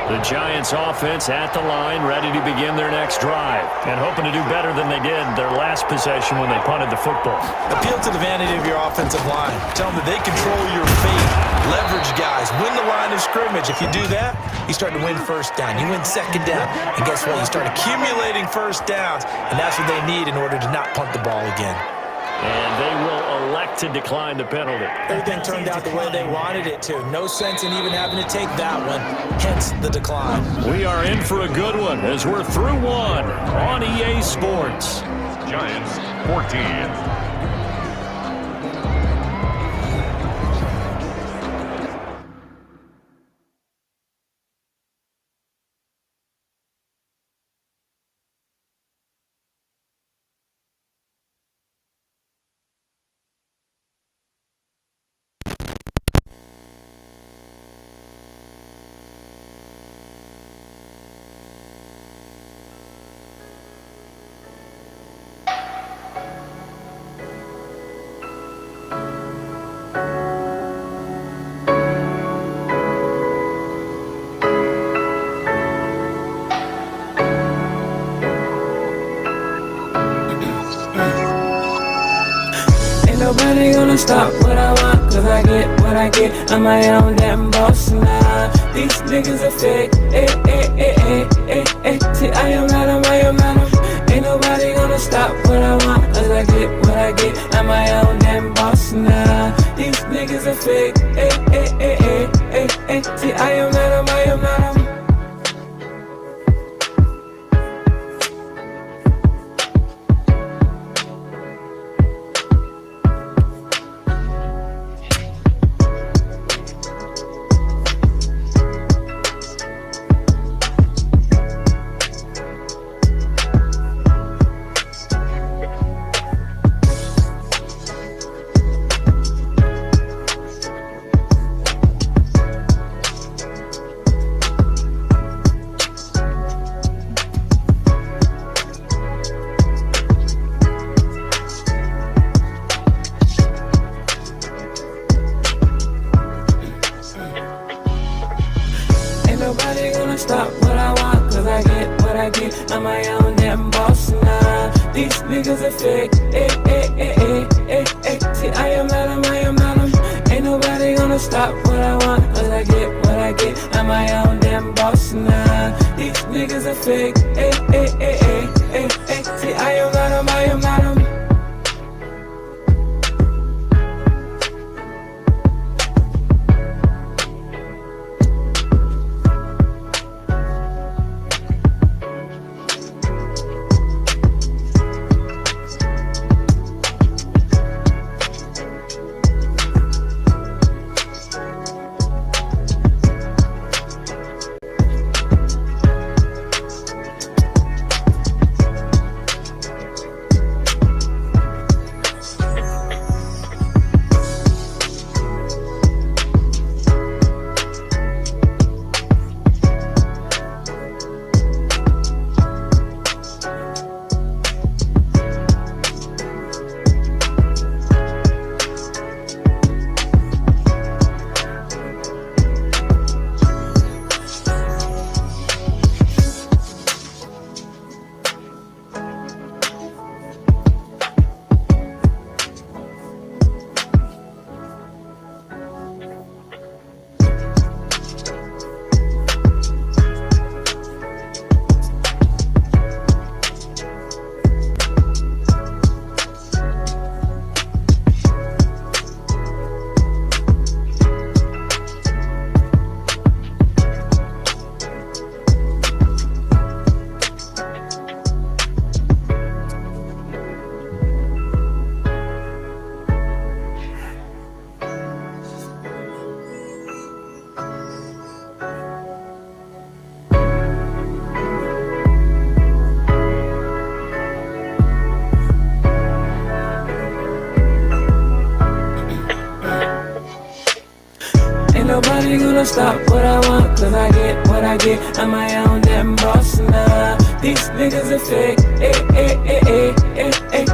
The Giants offense at the line, ready to begin their next drive, and hoping to do better than they did their last possession when they punted the football. Appeal to the vanity of your offensive line. Tell them that they control your fate. Leverage guys. Win the line of scrimmage. If you do that, you start to win 1st down. You win 2nd down. And guess what? You start accumulating 1st downs, and that's what they need in order to not punt the ball again. And they will elect to decline the penalty. Everything turned out the way they wanted it to. No sense in even having to take that one, hence the decline. We are in for a good one as we're through one on EA Sports. Giants 14. Nobody gonna stop what I want, cause I get what what I get, I'm my own damn boss now. These niggas are fake, See, I am not, ain't nobody gonna stop what I want, cause I get what I get, I'm my own damn boss now. These niggas are fake, See, I am not, nobody gonna stop what I want, cause I get what I get, I'm my own damn boss now. These niggas are fake, See, I am not, ain't nobody gonna stop what I want, cause I get what I get, I'm my own damn boss now. These niggas are fake, See, I am not, nobody gonna stop what I want, cause I get what I get, I'm my own damn boss now. These niggas are fake,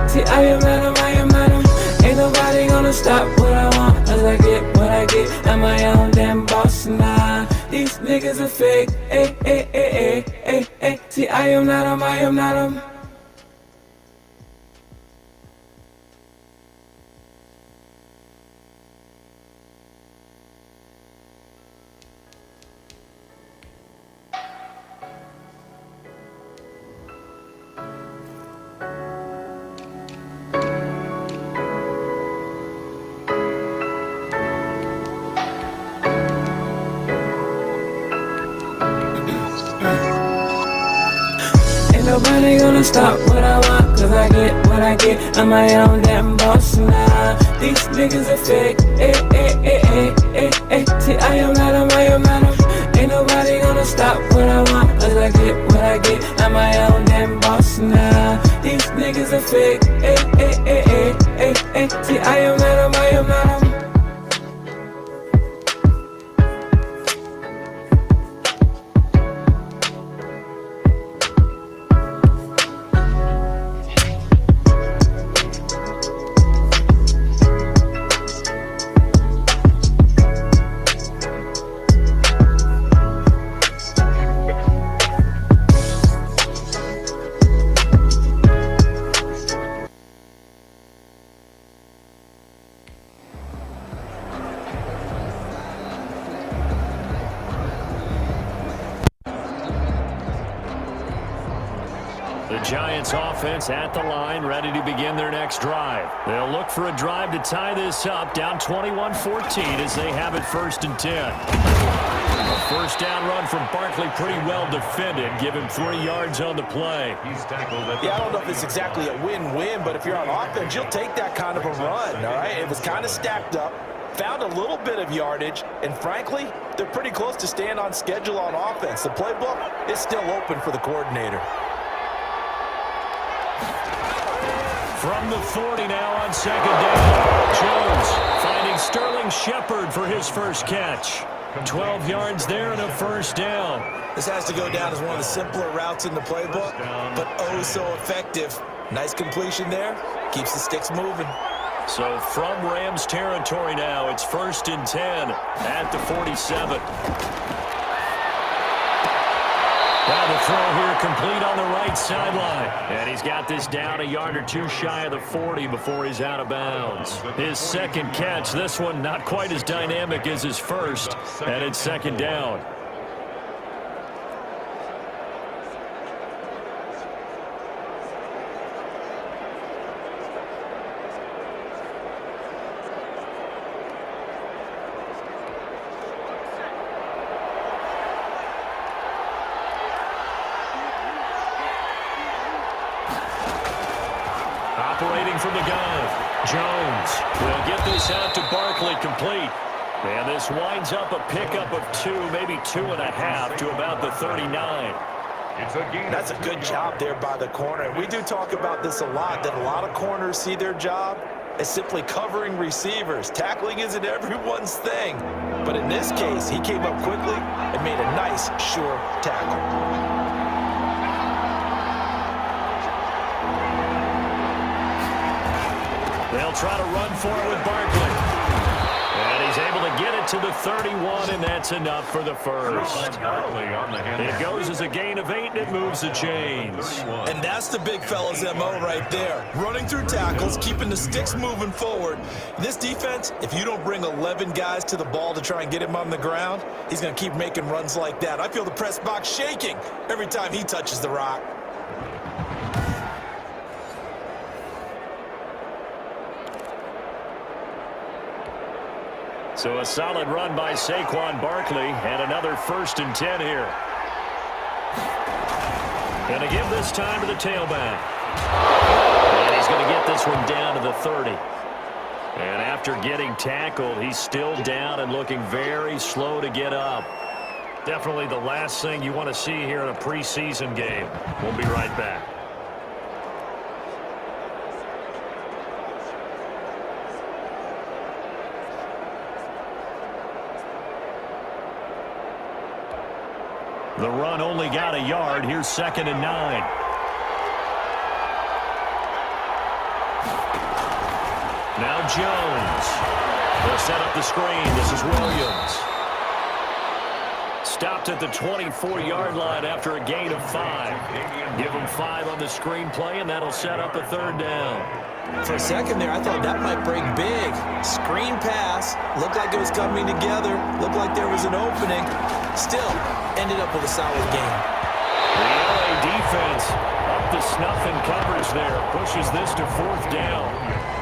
See, I am not, ain't nobody gonna stop what I want, cause I get what I get, I'm my own damn boss now. These niggas are fake, See, I am not, nobody gonna stop what I want, cause I get what I get, I'm my own damn boss now. These niggas are fake, See, I am not, ain't nobody gonna stop what I want, cause I get what I get, I'm my own damn boss now. These niggas are fake, See, I am not, Giants offense at the line, ready to begin their next drive. They'll look for a drive to tie this up, down 21-14 as they have it 1st and 10. A first down run from Barkley, pretty well defended. Give him 3 yards on the play. Yeah, I don't know if it's exactly a win-win, but if you're on offense, you'll take that kind of a run, all right? It was kind of stacked up, found a little bit of yardage, and frankly, they're pretty close to staying on schedule on offense. The playbook is still open for the coordinator. From the 40 now on 2nd down. Jones finding Sterling Shepard for his first catch. 12 yards there and a first down. This has to go down as one of the simpler routes in the playbook, but oh so effective. Nice completion there. Keeps the sticks moving. So from Rams territory now, it's 1st and 10 at the 47. Now the throw here complete on the right sideline. And he's got this down a yard or 2 shy of the 40 before he's out of bounds. His second catch, this one not quite as dynamic as his first, and it's 2nd down. Operating from the gun, Jones will get this out to Barkley, complete. And this winds up a pickup of 2, maybe 2.5 to about the 39. That's a good job there by the corner. And we do talk about this a lot, that a lot of corners see their job as simply covering receivers. Tackling isn't everyone's thing. But in this case, he came up quickly and made a nice, sure tackle. They'll try to run for it with Barkley. And he's able to get it to the 31, and that's enough for the first. It goes as a gain of 8, and it moves the chains. And that's the big fella's MO right there. Running through tackles, keeping the sticks moving forward. This defense, if you don't bring 11 guys to the ball to try and get him on the ground, he's going to keep making runs like that. I feel the press box shaking every time he touches the rock. So a solid run by Saquon Barkley, and another 1st and 10 here. Going to give this time to the tailback. And he's going to get this one down to the 30. And after getting tackled, he's still down and looking very slow to get up. Definitely the last thing you want to see here in a preseason game. We'll be right back. The run only got a yard. Here's 2nd and 9. Now Jones. They'll set up the screen. This is Williams. Stopped at the 24-yard line after a gain of 5. Give him 5 on the screen play, and that'll set up a 3rd down. For a second there, I thought that might break big. Screen pass. Looked like it was coming together. Looked like there was an opening. Still, ended up with a solid game. The LA defense up to snuff in coverage there. Pushes this to 4th down.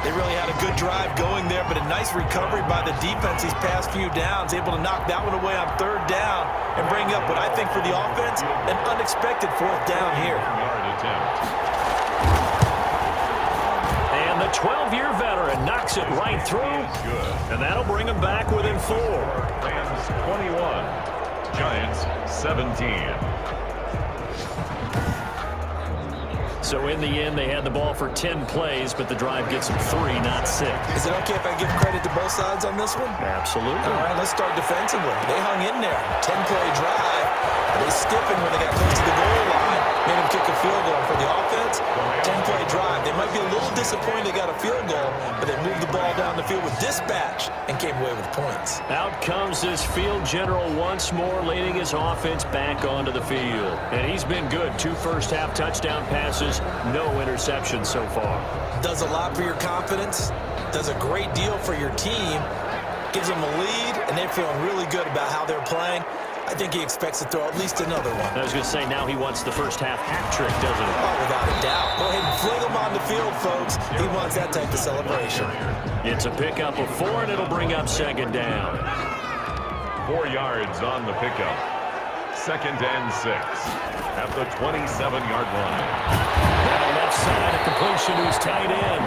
They really had a good drive going there, but a nice recovery by the defense these past few downs. Able to knock that one away on 3rd down and bring up what I think for the offense, an unexpected 4th down here. And the 12-year veteran knocks it right through, and that'll bring him back within 4. Rams 21. Giants 17. So in the end, they had the ball for 10 plays, but the drive gets them 3, not 6. Is it okay if I give credit to both sides on this one? Absolutely. All right, let's start defensively. They hung in there. 10-play drive. They stiffened when they got close to the goal line. Made them kick a field goal. For the offense, 10-play drive. They might be a little disappointed they got a field goal, but they moved the ball down the field with dispatch and came away with points. Out comes this field general once more, leading his offense back onto the field. And he's been good. 2 first-half touchdown passes, no interceptions so far. Does a lot for your confidence. Does a great deal for your team. Gives them a lead, and they're feeling really good about how they're playing. I think he expects to throw at least another one. I was going to say, now he wants the first half hat trick, doesn't he? Oh, without a doubt. Go ahead and fling him on the field, folks. He wants that type of celebration. It's a pickup of 4, and it'll bring up second down. 4 yards on the pickup. 2nd and 6 at the 27-yard line. Down the left side, a completion to his tight end.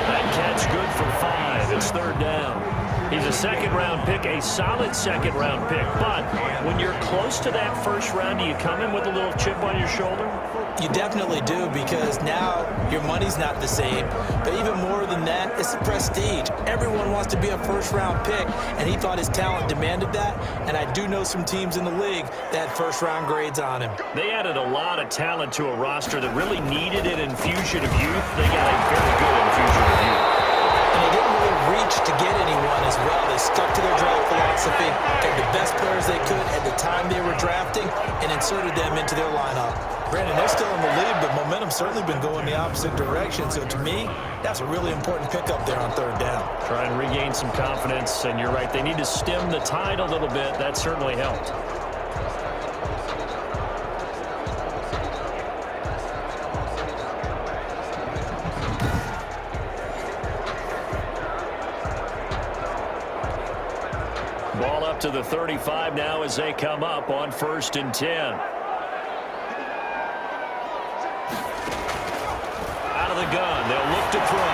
That catch good for 5. It's 3rd down. He's a second-round pick, a solid second-round pick. But when you're close to that first round, do you come in with a little chip on your shoulder? You definitely do, because now your money's not the same. But even more than that, it's the prestige. Everyone wants to be a first-round pick, and he thought his talent demanded that. And I do know some teams in the league that had first-round grades on him. They added a lot of talent to a roster that really needed an infusion of youth. They got a very good infusion of youth. And they didn't really reach to get anyone as well. They stuck to their draft philosophy, got the best players they could at the time they were drafting, and inserted them into their lineup. Brandon, they're still in the lead, but momentum's certainly been going the opposite direction. So to me, that's a really important pickup there on 3rd down. Try and regain some confidence, and you're right. They need to stem the tide a little bit. That certainly helped. Ball up to the 35 now as they come up on 1st and 10. Out of the gun, they'll look to throw.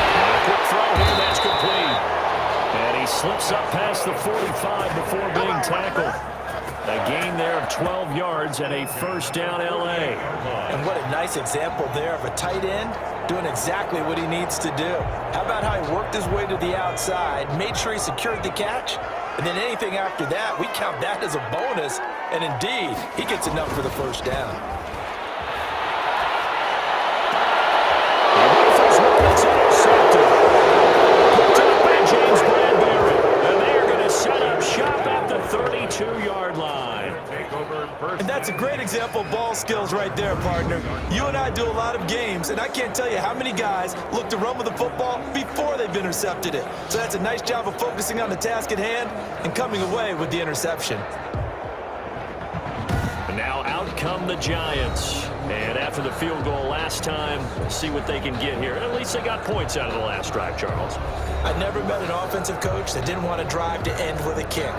And a quick throw here, that's complete. And he slips up past the 45 before being tackled. A gain there of 12 yards and a 1st down L.A. And what a nice example there of a tight end doing exactly what he needs to do. How about how he worked his way to the outside, made sure he secured the catch, and then anything after that, we count that as a bonus. And indeed, he gets enough for the 1st down. And they are going to set up shop at the 32-yard line. And that's a great example of ball skills right there, partner. You and I do a lot of games, and I can't tell you how many guys look to run with the football before they've intercepted it. So that's a nice job of focusing on the task at hand and coming away with the interception. And now out come the Giants. And after the field goal last time, see what they can get here. At least they got points out of the last drive, Charles. I never met an offensive coach that didn't want to drive to end with a kick.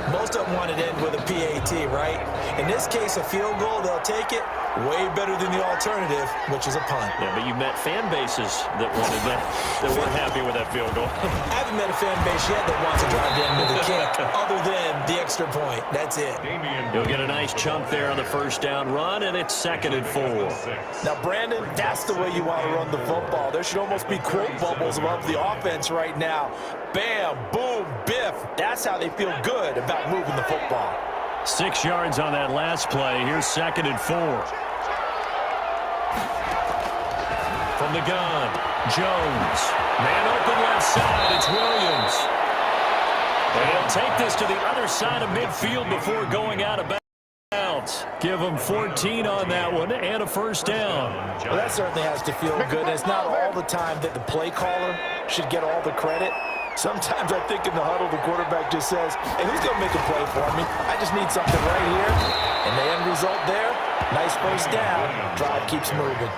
Most of them wanted to end with a PAT, right? In this case, a field goal, they'll take it. Way better than the alternative, which is a punt. Yeah, but you met fan bases that wanted that weren't happy with that field goal. I haven't met a fan base yet that wants to drive to end with a kick, other than the extra point. That's it. You'll get a nice chunk there on the 1st down run, and it's 2nd and 4. Now, Brandon, that's the way you want to run the football. There should almost be quote bubbles above the offense right now. Bam, boom, biff. That's how they feel good about moving the football. 6 yards on that last play. Here's 2nd and 4. From the gun, Jones. Man open left side, it's Williams. And he'll take this to the other side of midfield before going out of bounds. Give him 14 on that one and a 1st down. Well, that certainly has to feel good. And it's not all the time that the play caller should get all the credit. Sometimes I think in the huddle, the quarterback just says, hey, who's going to make a play for me? I just need something right here. And the end result there, nice 1st down. Drive keeps moving.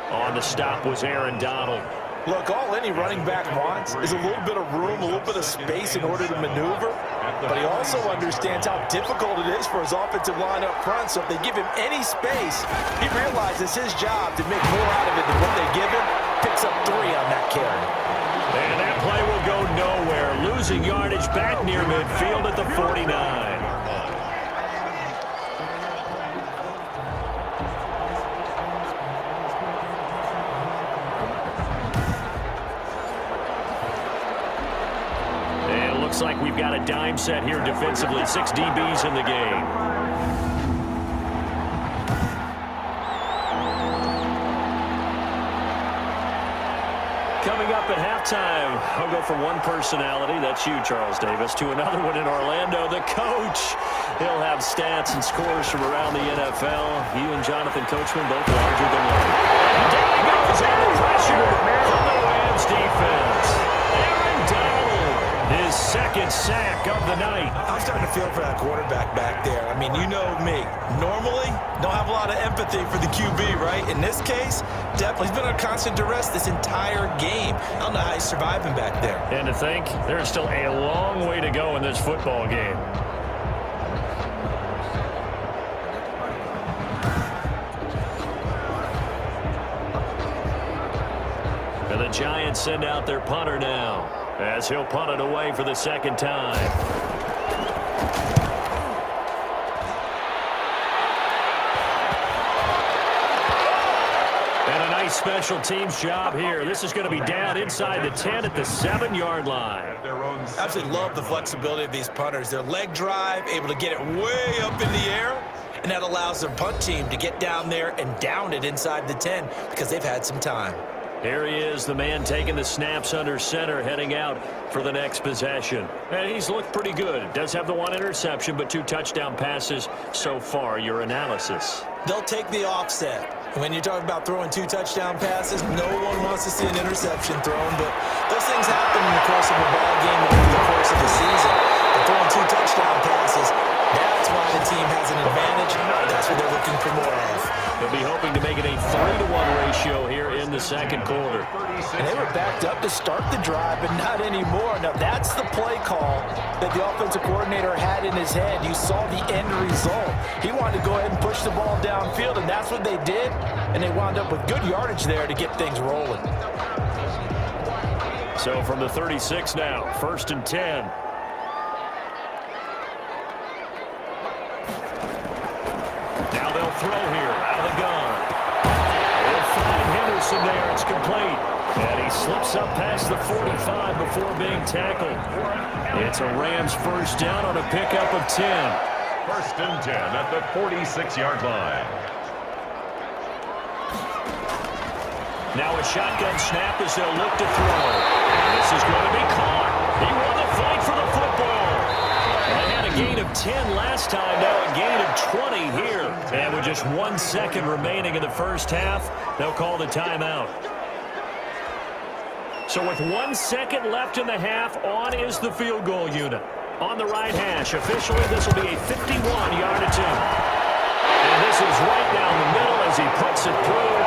On the stop was Aaron Donald. Look, all any running back wants is a little bit of room, a little bit of space in order to maneuver. But he also understands how difficult it is for his offensive line up front. So if they give him any space, he realizes his job to make more out of it than what they give him. Picks up 3 on that carry. And that play will go nowhere. Losing yardage back near midfield at the 49. Looks like we've got a dime set here defensively. 6 DBs in the game. Coming up at halftime, I'll go from one personality, that's you, Charles Davis, to another one in Orlando, the coach. He'll have stats and scores from around the NFL. You and Jonathan Coachman both larger than life. And down he goes, under pressure from the Rams defense. Aaron Donald His second sack of the night. I'm starting to feel for that quarterback back there. I mean, you know me. Normally, don't have a lot of empathy for the QB, right? In this case, definitely. He's been under constant duress this entire game. I don't know how he's surviving back there. And to think, there's still a long way to go in this football game. And the Giants send out their punter now, as he'll punt it away for the second time. And a nice special teams job here. This is going to be down inside the 10 at the 7-yard line. Absolutely love the flexibility of these punters. Their leg drive, able to get it way up in the air, and that allows their punt team to get down there and down it inside the 10 because they've had some time. Here he is, the man taking the snaps under center, heading out for the next possession. And he's looked pretty good. Does have the one interception, but 2 touchdown passes so far. Your analysis? They'll take the offset. When you're talking about throwing 2 touchdown passes, no one wants to see an interception thrown, but those things happen in the course of a ball game or over the course of the season. But throwing 2 touchdown passes, that's why the team has an advantage. That's what they're looking for more of. They'll be hoping to make it a 3-to-1 ratio here in the second quarter. And they were backed up to start the drive, but not anymore. Now, that's the play call that the offensive coordinator had in his head. You saw the end result. He wanted to go ahead and push the ball downfield, and that's what they did. And they wound up with good yardage there to get things rolling. So from the 36 now, 1st and 10. Now they'll throw here out of the gun. They'll find Henderson there. It's complete. And he slips up past the 45 before being tackled. It's a Rams first down on a pickup of 10. 1st and 10 at the 46-yard line. Now a shotgun snap as they'll look to throw. And this is going to be caught. He won the fight for the football. They had a gain of 10 last time, now a gain of 20 here. And with just 1 second remaining in the first half, they'll call the timeout. So with 1 second left in the half, on is the field goal unit. On the right hash, officially this will be a 51-yard attempt. And this is right down the middle as he puts it through.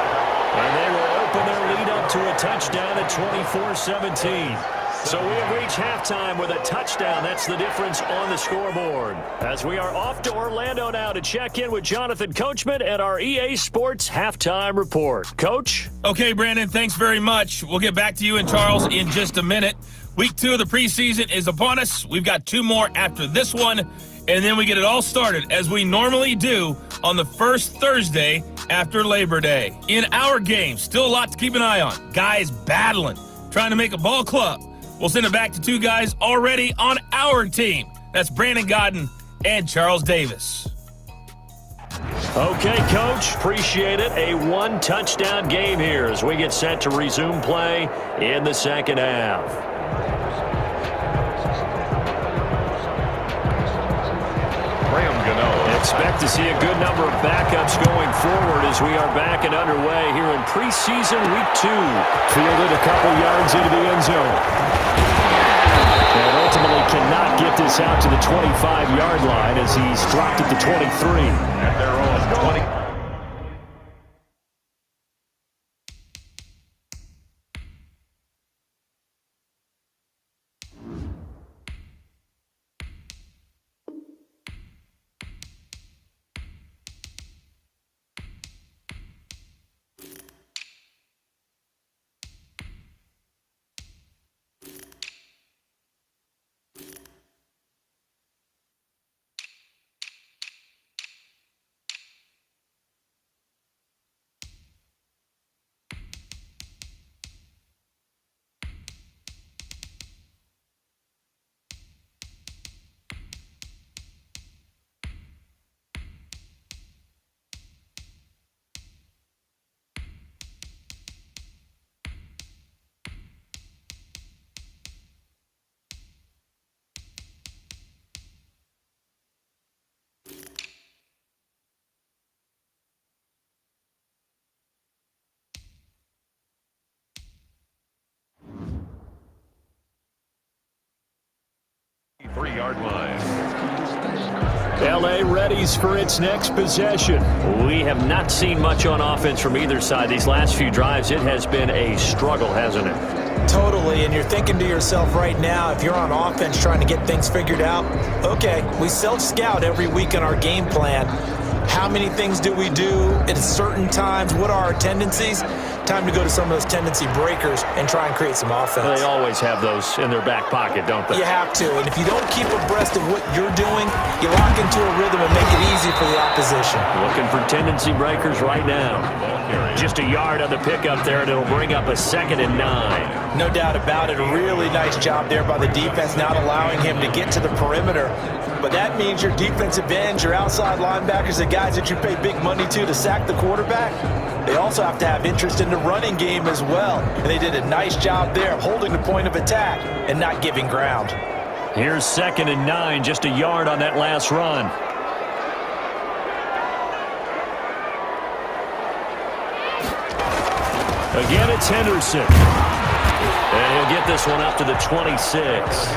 And they will open their lead up to a touchdown at 24-17. So we have reached halftime with a touchdown. That's the difference on the scoreboard. As we are off to Orlando now to check in with Jonathan Coachman and our EA Sports Halftime Report. Coach? Okay, Brandon, thanks very much. We'll get back to you and Charles in just a minute. Week 2 of the preseason is upon us. We've got 2 more after this one, and then we get it all started, as we normally do, on the first Thursday after Labor Day. In our game, still a lot to keep an eye on. Guys battling, trying to make a ball club. We'll send it back to 2 guys already on our team. That's Brandon Godden and Charles Davis. Okay, Coach. Appreciate it. A 1-touchdown game here as we get set to resume play in the second half. Expect to see a good number of backups going forward as we are back and underway here in preseason week 2. Fielded a couple yards into the end zone. And ultimately cannot get this out to the 25-yard line as he's dropped at the 23. At their own 20. 40-yard line. LA readies for its next possession. We have not seen much on offense from either side. These last few drives, it has been a struggle, hasn't it? Totally, and you're thinking to yourself right now, if you're on offense trying to get things figured out, okay, we self-scout every week in our game plan. How many things do we do at certain times? What are our tendencies? Time to go to some of those tendency breakers and try and create some offense. They always have those in their back pocket, don't they? You have to, and if you don't keep abreast of what you're doing, you lock into a rhythm and make it easy for the opposition. Looking for tendency breakers right now. Just a yard on the pickup there, and it'll bring up a 2nd and 9. No doubt about it. A really nice job there by the defense, not allowing him to get to the perimeter. But that means your defensive ends, your outside linebackers, the guys that you pay big money to sack the quarterback, they also have to have interest in the running game as well. And they did a nice job there of holding the point of attack and not giving ground. Here's 2nd and 9, just a yard on that last run. Again, it's Henderson. And he'll get this one up to the 26.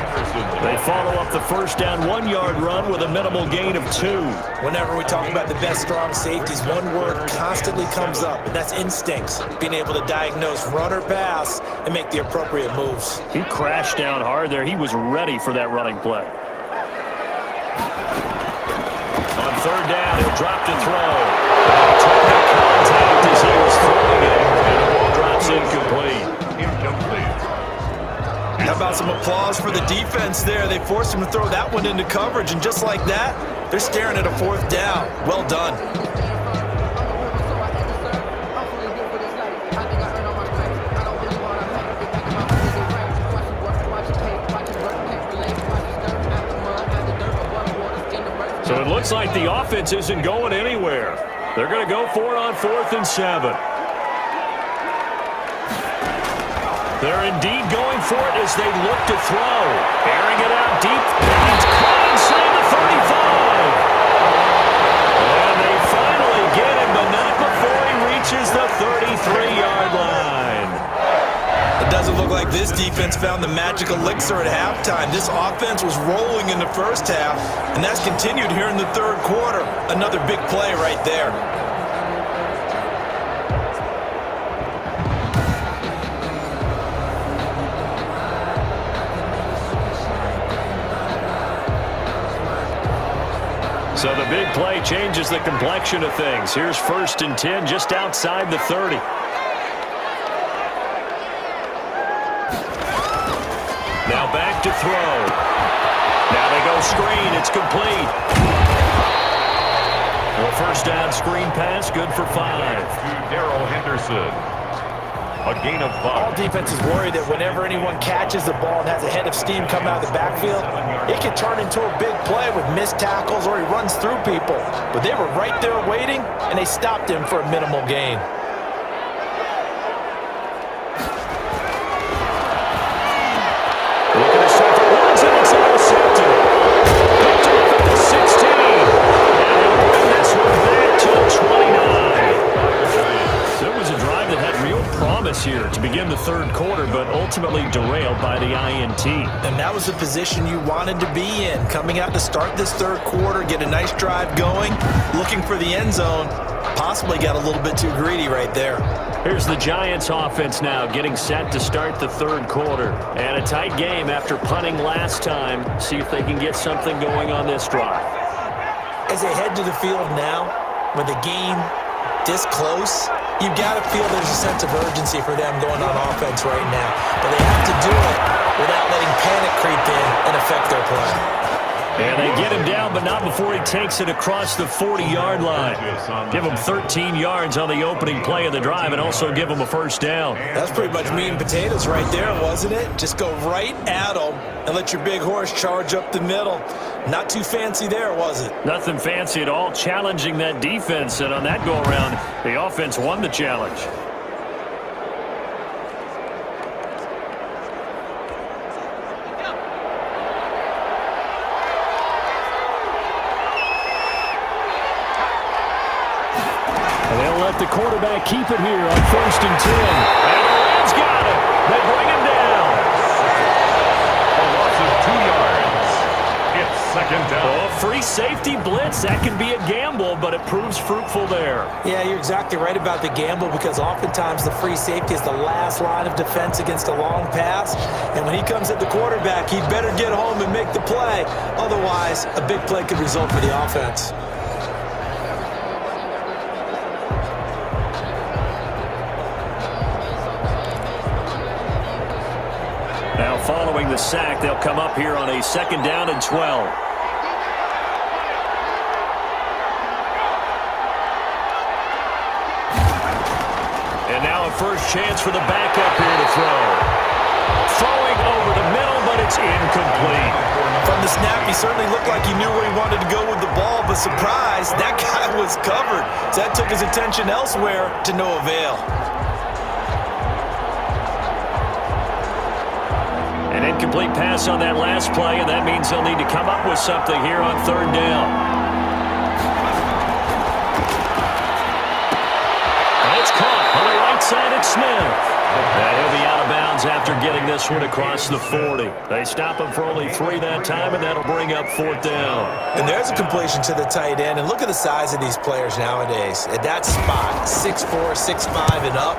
They follow up the first down 1-yard run with a minimal gain of 2. Whenever we talk about the best strong safeties, one word constantly comes up, and that's instincts. Being able to diagnose run or pass and make the appropriate moves. He crashed down hard there. He was ready for that running play. On 3rd down, he'll drop to throw. Target contact as he was throwing it, and the ball drops incomplete. How about some applause for the defense there? They forced him to throw that one into coverage, and just like that, they're staring at a 4th down. Well done. So it looks like the offense isn't going anywhere. They're going to go for it on 4th and 7. They're indeed going for it as they look to throw. Airing it out deep. And he's caught inside the 35. And they finally get him, but not before he reaches the 33-yard line. It doesn't look like this defense found the magic elixir at halftime. This offense was rolling in the first half, and that's continued here in the 3rd quarter. Another big play right there. So the big play changes the complexion of things. Here's 1st and 10 just outside the 30. Now back to throw. Now they go screen. It's complete. Well, 1st down screen pass, good for 5. Darrell Henderson. A gain of 5. All defenses worry that whenever anyone catches the ball and has a head of steam come out of the backfield, it can turn into a big play with missed tackles or he runs through people. But they were right there waiting, and they stopped him for a minimal gain. Looking to start the runs, and it's intercepted. Picked off at the 16. And they'll bring this one back to the 29. So it was a drive that had real promise here to begin the 3rd quarter, but ultimately derailed by the INT. And that was the position you wanted to be in. Coming out to start this 3rd quarter, get a nice drive going, looking for the end zone. Possibly got a little bit too greedy right there. Here's the Giants offense now getting set to start the 3rd quarter. And a tight game after punting last time. See if they can get something going on this drive. As they head to the field now, with the game this close, you've got to feel there's a sense of urgency for them going on offense right now. But they have to do it without letting panic creep in and affect their play. And they get him down, but not before he takes it across the 40-yard line. Give him 13 yards on the opening play of the drive and also give him a 1st down. That's pretty much meat and potatoes right there, wasn't it? Just go right at them and let your big horse charge up the middle. Not too fancy there, was it? Nothing fancy at all, challenging that defense. And on that go-around, the offense won the challenge. Let the quarterback keep it here on 1st and 10. And the Rams got him. They bring him down. A loss of 2 yards. free safety blitz, that can be a gamble, but it proves fruitful there. Yeah, you're exactly right about the gamble because oftentimes the free safety is the last line of defense against a long pass. And when he comes at the quarterback, he better get home and make the play. Otherwise, a big play could result for the offense. Now following the sack, they'll come up here on a 2nd down and 12. And now a first chance for the backup here to throw. Throwing over the middle, but it's incomplete. From the snap, he certainly looked like he knew where he wanted to go with the ball, but surprise, that guy was covered. So that took his attention elsewhere to no avail. An incomplete pass on that last play, and that means they'll need to come up with something here on 3rd down. And it's caught on the right side at Smith. And he'll be out of bounds after getting this one across the 40. They stop him for only 3 that time, and that'll bring up 4th down. And there's a completion to the tight end. And look at the size of these players nowadays. At that spot, 6'4", 6'5", and up.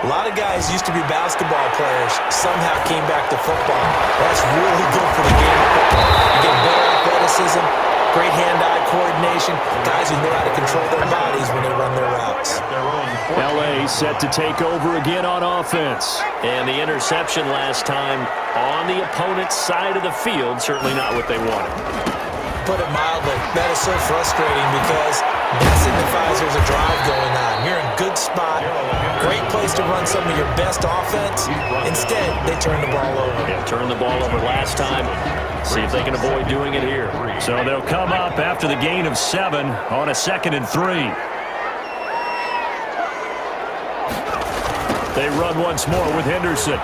A lot of guys used to be basketball players, somehow came back to football. That's really good for the game of football. You get better athleticism, great hand-eye coordination, guys who know how to control their bodies when they run their routes. L.A. set to take over again on offense. And the interception last time on the opponent's side of the field, certainly not what they wanted. Put it mildly, that is so frustrating because that signifies there's a drive going on. You're in a good spot, great place to run some of your best offense. Instead, they turn the ball over. Yeah, turned the ball over last time. See if they can avoid doing it here. So they'll come up after the gain of 7 on a 2nd and 3. They run once more with Henderson.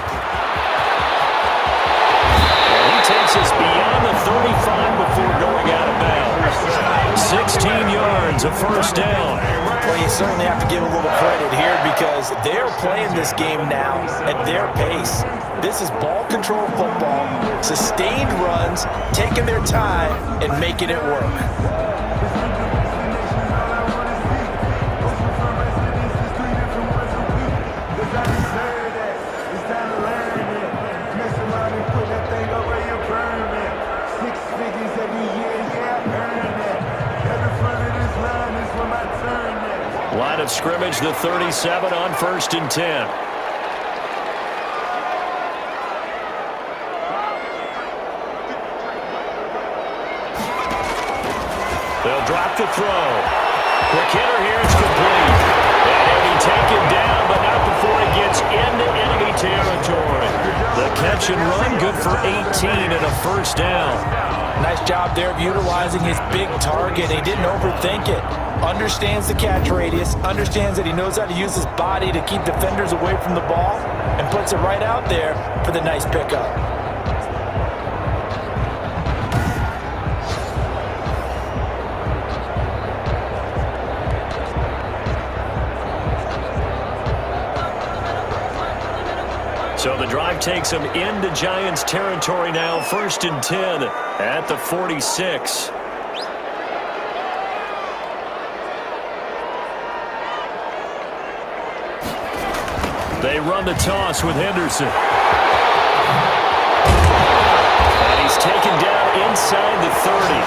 And he takes us beyond the 35 before going out of bounds. 16 yards, a first down. Well, you certainly have to give a little credit here because they're playing this game now at their pace. This is ball control football, sustained runs, taking their time, and making it work. Line of scrimmage, the 37 on 1st and 10. They'll drop the throw. Quick hitter here, it's complete. And he'll be taken down, but not before he gets into enemy territory. The catch and run, good for 18 and a first down. Nice job there of utilizing his big target. He didn't overthink it. Understands the catch radius, understands that he knows how to use his body to keep defenders away from the ball, and puts it right out there for the nice pickup. So the drive takes them into Giants territory now, 1st and 10 at the 46. They run the toss with Henderson. And he's taken down inside the 30.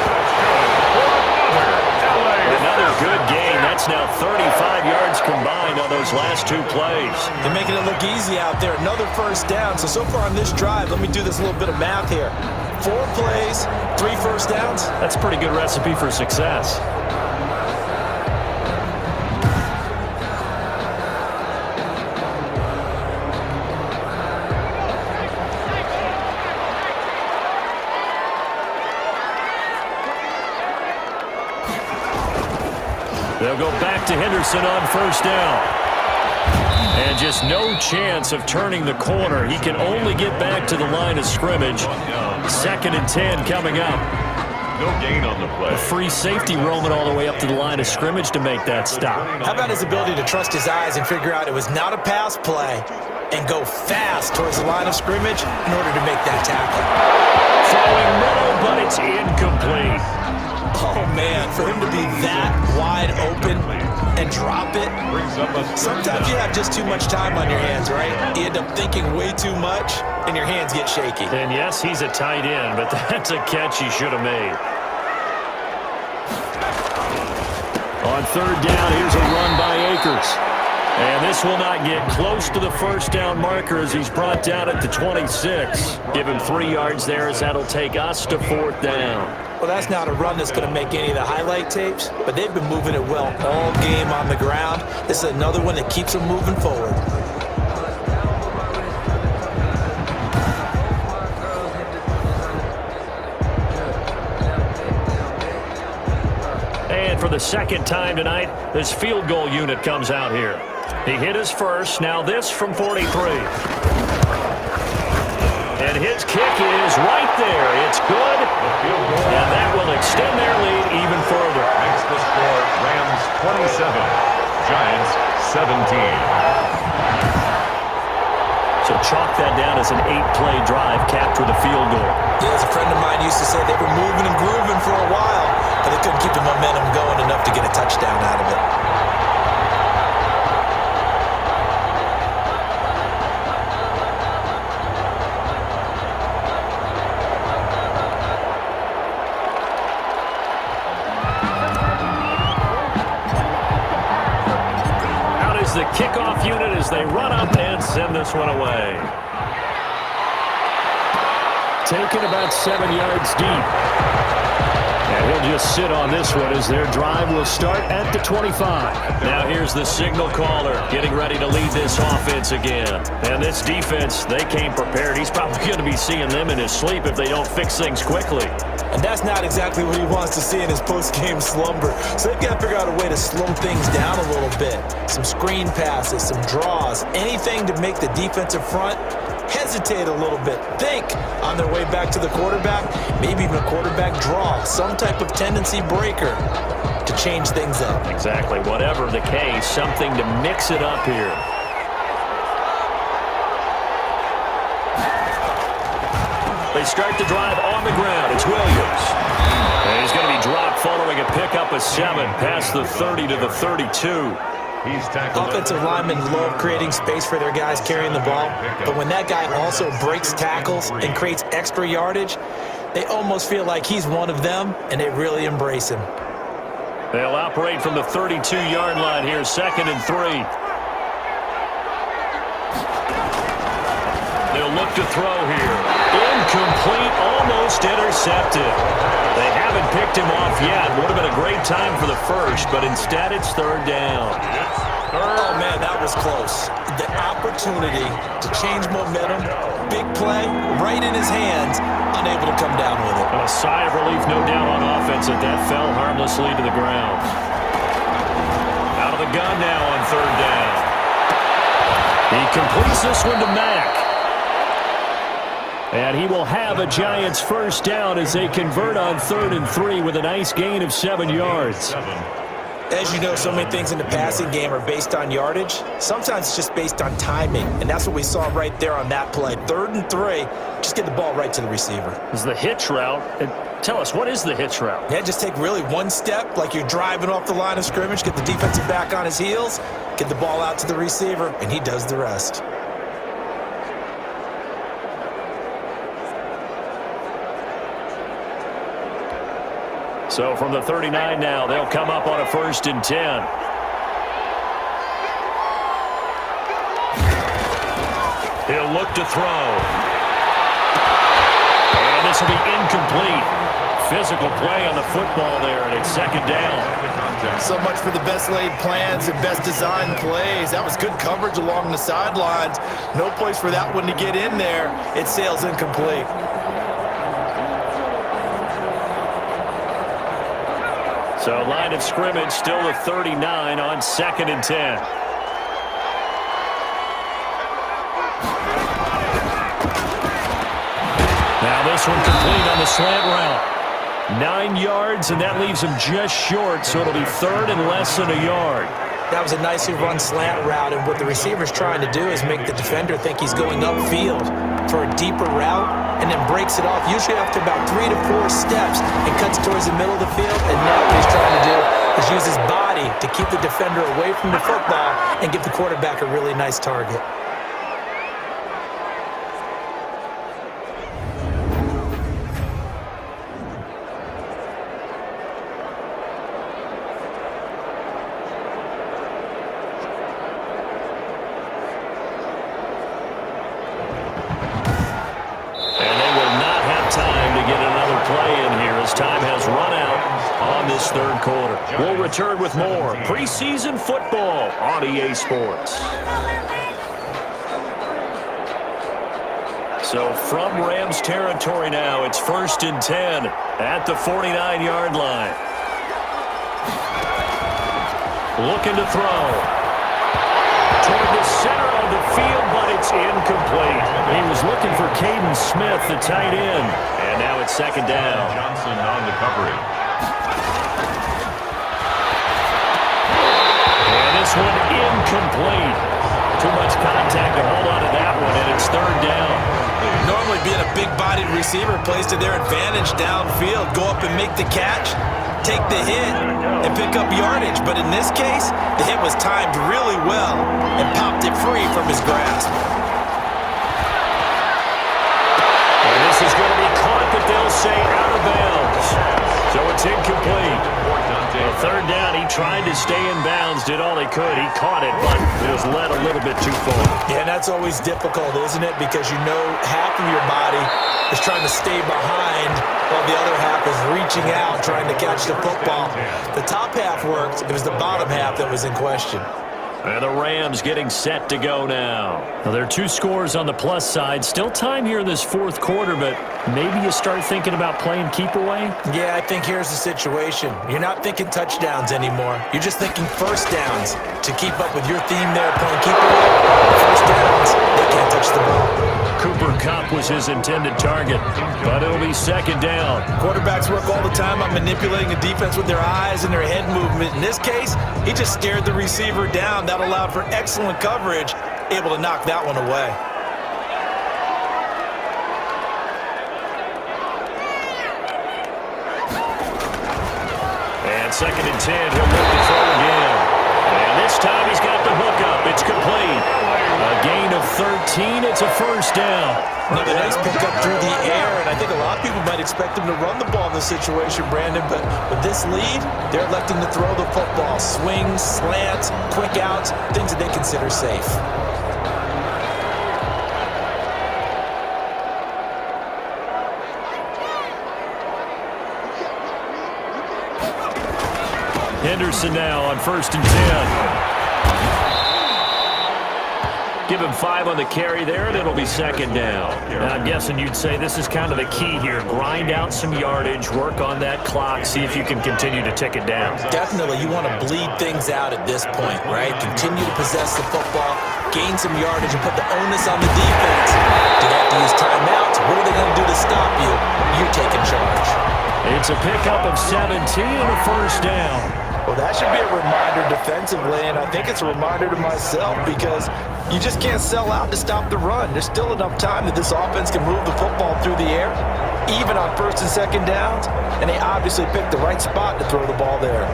Another good gain. That's now 35 yards combined on those last 2 plays. They're making it look easy out there. Another first down. So far on this drive, let me do this little bit of math here. 4 plays, 3 first downs. That's a pretty good recipe for success. They'll go back to Henderson on first down. And just no chance of turning the corner. He can only get back to the line of scrimmage. 2nd and 10 coming up. No gain on the play. A free safety roaming all the way up to the line of scrimmage to make that stop. How about his ability to trust his eyes and figure out it was not a pass play and go fast towards the line of scrimmage in order to make that tackle? Throwing middle, but it's incomplete. Oh, man, for him to be that wide open and drop it. Sometimes you have just too much time on your hands, right? You end up thinking way too much, and your hands get shaky. And yes, he's a tight end, but that's a catch he should have made. On third down, here's a run by Akers. And this will not get close to the first down marker as he's brought down at the 26. Give him 3 yards there as that'll take us to fourth down. Well, that's not a run that's going to make any of the highlight tapes, but they've been moving it well all game on the ground. This is another one that keeps them moving forward. And for the second time tonight, this field goal unit comes out here. He hit his first, now this from 43. And his kick is right there. It's good, and that will extend their lead even further. Makes the score Rams 27, Giants 17. So chalk that down as an 8-play drive capped with a field goal. Yeah, as a friend of mine used to say, they were moving and grooving for a while, but they couldn't keep the momentum going enough to get a touchdown out of it. The kickoff unit as they run up and send this one away. Taken about 7 yards deep. And he'll just sit on this one as their drive will start at the 25. Now here's the signal caller getting ready to lead this offense again. And this defense, they came prepared. He's probably going to be seeing them in his sleep if they don't fix things quickly. And that's not exactly what he wants to see in his post-game slumber. So they've got to figure out a way to slow things down a little bit. Some screen passes, some draws, anything to make the defensive front hesitate a little bit. Think on their way back to the quarterback, maybe even a quarterback draw, some type of tendency breaker to change things up. Exactly. Whatever the case, something to mix it up here. They start the drive on the ground. It's Williams. And he's going to be dropped following a pickup of 7 past the 30 to the 32. He's tackled. Offensive linemen love creating space for their guys carrying the ball, but when that guy also breaks tackles and creates extra yardage, they almost feel like he's one of them, and they really embrace him. They'll operate from the 32-yard line here, 2nd and 3. They'll look to throw here. Incomplete, almost intercepted. They haven't picked him off yet. Would have been a great time for the first, but instead it's 3rd down. Oh, man, that was close. The opportunity to change momentum, big play, right in his hands, unable to come down with it. A sigh of relief, no doubt, on offense, that fell harmlessly to the ground. Out of the gun now on 3rd down. He completes this one to Mack. And he will have a Giants first down as they convert on 3rd and 3 with a nice gain of 7 yards. As you know, so many things in the passing game are based on yardage. Sometimes it's just based on timing, and that's what we saw right there on that play. 3rd and 3, just get the ball right to the receiver. This is the hitch route. And tell us, what is the hitch route? Yeah, just take really one step, like you're driving off the line of scrimmage, get the defensive back on his heels, get the ball out to the receiver, and he does the rest. So from the 39 now, they'll come up on a 1st and 10. He'll look to throw. And this will be incomplete. Physical play on the football there, and it's 2nd down. So much for the best laid plans and best designed plays. That was good coverage along the sidelines. No place for that one to get in there. It sails incomplete. So line of scrimmage still the 39 on 2nd and 10. Now this one complete on the slant route. 9 yards, and that leaves him just short, so it'll be 3rd and less than a yard. That was a nicely run slant route, and what the receiver's trying to do is make the defender think he's going upfield. for a deeper route and then breaks it off, usually after about 3 to 4 steps, and cuts towards the middle of the field. And now what he's trying to do is use his body to keep the defender away from the football and give the quarterback a really nice target. Third quarter. We'll return with more preseason football on EA Sports. So from Rams territory now, it's 1st and 10 at the 49-yard line. Looking to throw toward the center of the field, but it's incomplete. He was looking for Caden Smith, the tight end, and now it's 2nd down. Johnson on the coverage. This one incomplete. Too much contact to hold on to that one, and it's 3rd down. Normally being a big-bodied receiver plays to their advantage downfield. Go up and make the catch, take the hit, and pick up yardage. But in this case, the hit was timed really well and popped it free from his grasp. And this is going to be caught, but they'll say out of bounds. So it's incomplete. 3rd down, he tried to stay in bounds, did all he could. He caught it, but it was led a little bit too far. Yeah, and that's always difficult, isn't it? Because you know half of your body is trying to stay behind while the other half is reaching out, trying to catch the football. The top half worked. It was the bottom half that was in question. And the Rams getting set to go now. Well, there are 2 scores on the plus side. Still time here in this 4th quarter, but maybe you start thinking about playing keep away? Yeah, I think here's the situation. You're not thinking touchdowns anymore. You're just thinking first downs to keep up with your theme there, playing keep away. First downs, they can't touch the ball. Cooper Kupp was his intended target, but it'll be 2nd down. Quarterbacks work all the time on manipulating the defense with their eyes and their head movement. In this case, he just stared the receiver down. That allowed for excellent coverage, able to knock that one away. And 2nd and 10, he'll look to throw again. And this time he's got the hook up. It's complete. A gain of 13. It's a 1st down. Another nice pickup through the air, and I think a lot of people might expect him to run the ball in this situation, Brandon, but with this lead, they're electing to throw the football. Swings, slants, quick outs, things that they consider safe. Henderson now on 1st and 10. Give him 5 on the carry there, and it'll be 2nd down. And I'm guessing you'd say this is kind of the key here. Grind out some yardage, work on that clock, see if you can continue to tick it down. Definitely, you want to bleed things out at this point, right? Continue to possess the football, gain some yardage, and put the onus on the defense. Do they have to use timeouts? What are they going to do to stop you? You're taking charge. It's a pickup of 17 and a 1st down. Well, that should be a reminder defensively, and I think it's a reminder to myself because you just can't sell out to stop the run. There's still enough time that this offense can move the football through the air, even on 1st and 2nd downs, and they obviously picked the right spot to throw the ball there.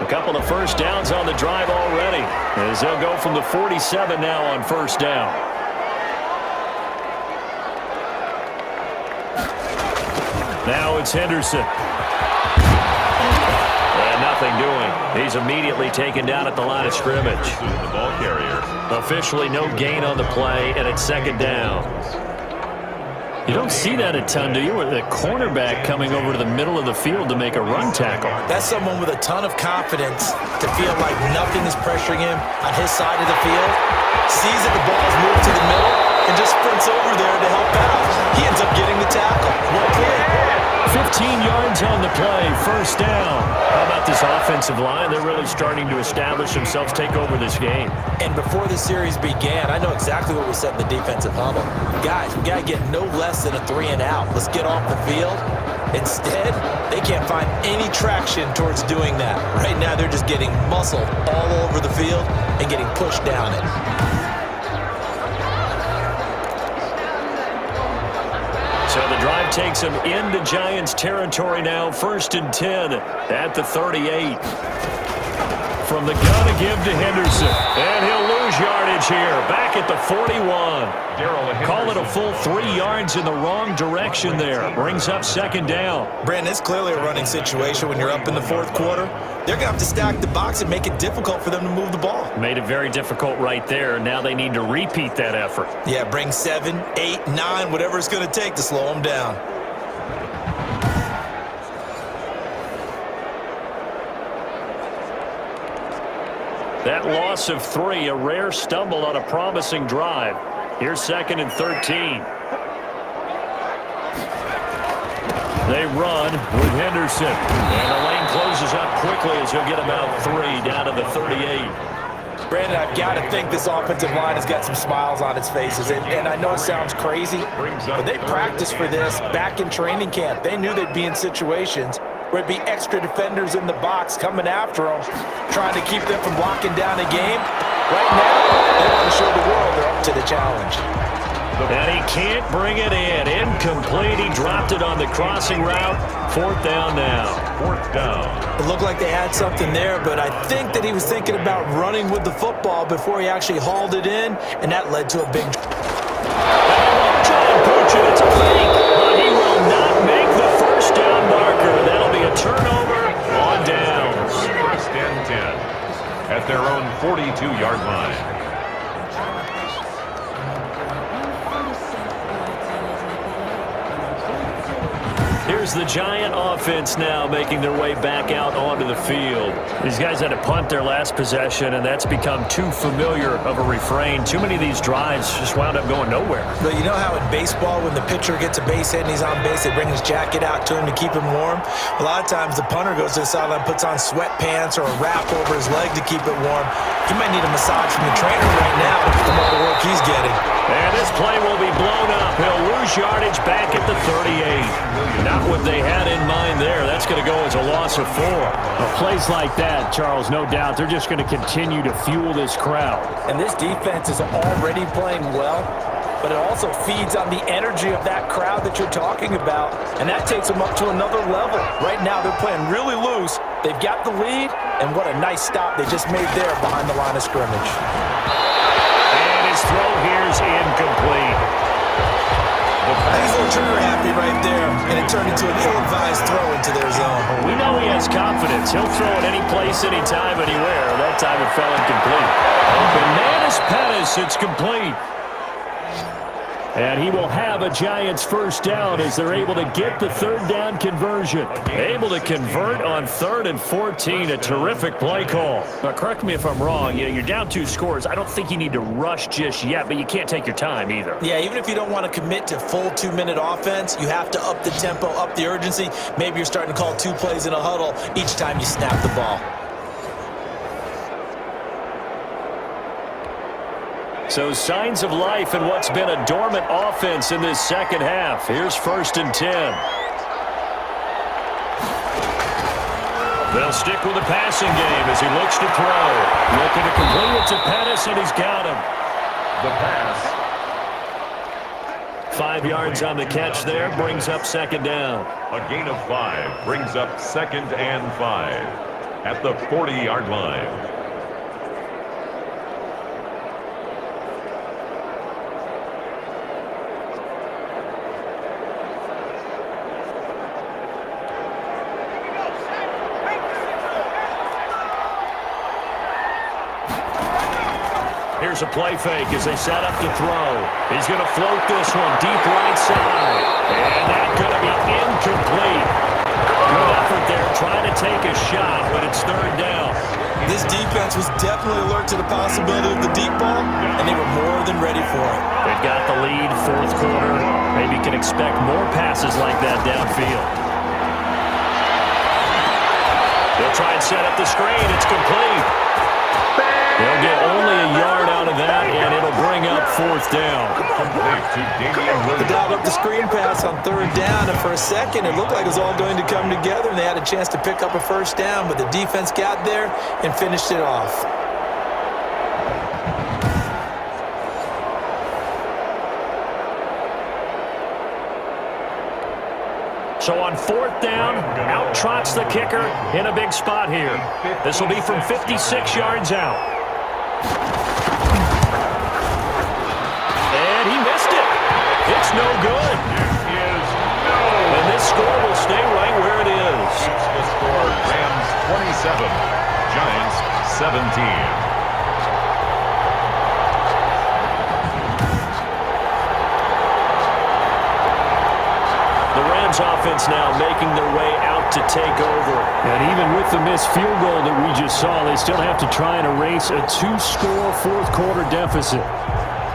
A couple of 1st downs on the drive already, as they'll go from the 47 now on 1st down. Now it's Henderson. And nothing doing. He's immediately taken down at the line of scrimmage. The ball carrier. Officially no gain on the play, and it's 2nd down. You don't see that a ton, do you? With the cornerback coming over to the middle of the field to make a run tackle. That's someone with a ton of confidence to feel like nothing is pressuring him on his side of the field. Sees that the ball's moved to the middle and just sprints over there to help out. He ends up getting the tackle. Well played. 15 yards on the play, 1st down. How about this offensive line? They're really starting to establish themselves, take over this game. And before the series began, I know exactly what we said in the defensive huddle. Guys, we got to get no less than a 3 and out. Let's get off the field Instead, they can't find any traction towards doing that. Right now, they're just getting muscled all over the field and getting pushed down it. So the drive takes them into Giants territory now. 1st and 10 at the 38. From the gun to give to Henderson. And he'll lose yardage here. Back at the 41. Call it a full 3 yards in the wrong direction there. Brings up 2nd down. Brandon, it's clearly a running situation when you're up in the 4th quarter. They're going to have to stack the box and make it difficult for them to move the ball. Made it very difficult right there. Now they need to repeat that effort. Yeah, bring 7, 8, 9, whatever it's going to take to slow them down. That loss of 3, a rare stumble on a promising drive. Here's 2nd and 13. They run with Henderson. And the lane closes up quickly as he'll get about 3 down to the 38. Brandon, I've got to think this offensive line has got some smiles on its faces. And I know it sounds crazy, but they practiced for this back in training camp. They knew they'd be in situations where it'd be extra defenders in the box coming after them, trying to keep them from locking down a game. Right now, they want to show the world they're up to the challenge. And he can't bring it in. Incomplete. He dropped it on the crossing route. 4th down now. 4th down. It looked like they had something there, but I think that he was thinking about running with the football before he actually hauled it in, and that led to a big... Try and pooch it. It's a fake. But he will not make the 1st down marker. That'll be a turnover on downs. 1st and 10 at their own 42-yard line. Here's the Giant offense now making their way back out onto the field. These guys had to punt their last possession, and that's become too familiar of a refrain. Too many of these drives just wound up going nowhere. But you know how in baseball, when the pitcher gets a base hit and he's on base, they bring his jacket out to him to keep him warm? A lot of times the punter goes to the sideline, puts on sweatpants or a wrap over his leg to keep it warm. He might need a massage from the trainer right now from all the work he's getting. And this play will be blown up. He'll lose yardage back at the 38. Not what they had in mind there. That's going to go as a loss of 4. Well, plays like that, Charles, no doubt, they're just going to continue to fuel this crowd. And this defense is already playing well, but it also feeds on the energy of that crowd that you're talking about, and that takes them up to another level. Right now, they're playing really loose. They've got the lead, and what a nice stop they just made there behind the line of scrimmage. And his throw here is incomplete. I think he's a little trigger happy right there, and it turned into an ill-advised throw into their zone. We know he has confidence. He'll throw it any place, anytime, anywhere. That time it fell incomplete. Bananas Pettis, it's complete. And he will have a Giants 1st down as they're able to get the 3rd down conversion. Able to convert on 3rd and 14. A terrific play call. Now, correct me if I'm wrong. You know, you're down 2 scores. I don't think you need to rush just yet, but you can't take your time either. Yeah, even if you don't want to commit to full 2-minute offense, you have to up the tempo, up the urgency. Maybe you're starting to call 2 plays in a huddle each time you snap the ball. So signs of life in what's been a dormant offense in this 2nd half. Here's 1st and 10. They'll stick with the passing game as he looks to throw. Looking to complete it to Pettis, and he's got him. The pass. 5 yards on the catch there, brings up 2nd down. A gain of 5 brings up 2nd and 5 at the 40-yard line. Here's a play fake as they set up to throw. He's going to float this one deep right side. And that's going to be incomplete. Good effort there trying to take a shot, but it's 3rd down. This defense was definitely alert to the possibility of the deep ball, and they were more than ready for it. They've got the lead, 4th quarter. Maybe can expect more passes like that downfield. They'll try and set up the screen. It's complete. They'll get only a yard out of that, and it'll bring up 4th down. They dialed up the screen pass on 3rd down, and for a second it looked like it was all going to come together, and they had a chance to pick up a 1st down, but the defense got there and finished it off. So on 4th down, out trots the kicker in a big spot here. This will be from 56 yards out. And he missed it. It's no good. And this score will stay right where it is. The score, Rams 27, Giants 17. Offense now making their way out to take over. And even with the missed field goal that we just saw, they still have to try and erase a 2-score 4th quarter deficit.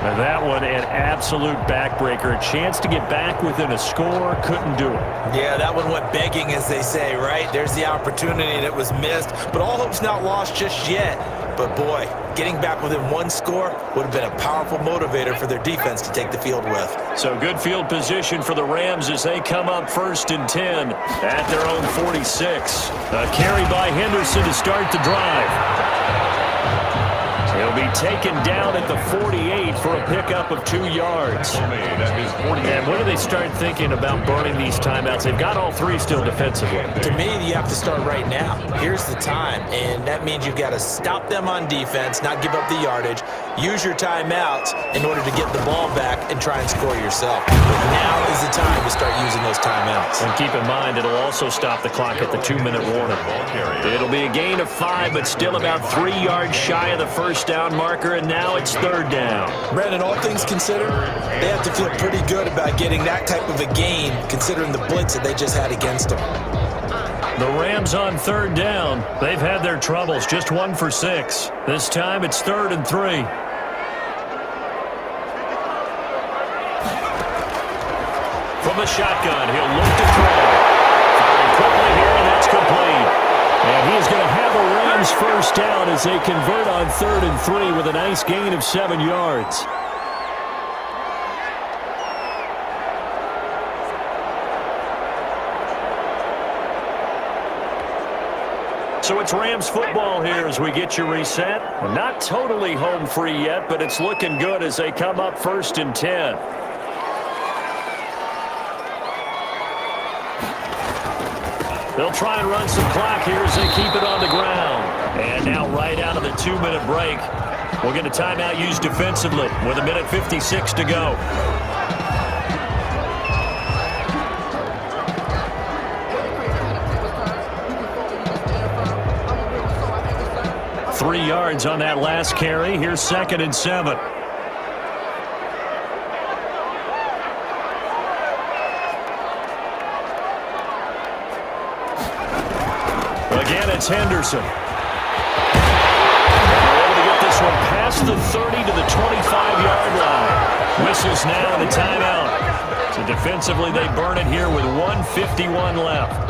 Now that one, an absolute backbreaker. A chance to get back within a score, couldn't do it. Yeah, that one went begging, as they say, right? There's the opportunity that was missed, but all hope's not lost just yet. But boy, getting back within 1 score would have been a powerful motivator for their defense to take the field with. So good field position for the Rams as they come up 1st and 10 at their own 46. A carry by Henderson to start the drive. He'll be taken down at the 48 for a pickup of 2 yards. And when do they start thinking about burning these timeouts? They've got all 3 still defensively. To me, you have to start right now. Here's the time, and that means you've got to stop them on defense, not give up the yardage, use your timeouts in order to get the ball back and try and score yourself. But now is the time to start using those timeouts. And keep in mind, it'll also stop the clock at the 2-minute warning. It'll be a gain of 5, but still about 3 yards shy of the 1st down marker, and now it's 3rd down. Brandon, all things considered, they have to feel pretty good about getting that type of a gain, considering the blitz that they just had against them. The Rams on 3rd down. They've had their troubles, just 1 for 6. This time it's 3rd and 3. From the shotgun, he'll look to throw. Firing quickly here, and that's complete. And he's going to have a Rams 1st down as they convert on 3rd and 3 with a nice gain of 7 yards. So it's Rams football here as we get you reset. Not totally home free yet, but it's looking good as they come up 1st and 10. They'll try and run some clock here as they keep it on the ground. And now right out of the 2-minute break, we'll get a timeout used defensively with 1:56 to go. Three yards on that last carry. Here's 2nd and 7. Again, it's Henderson. They're able to get this one past the 30 to the 25-yard line. Whistles now and a timeout. So defensively, they burn it here with 1:51 left.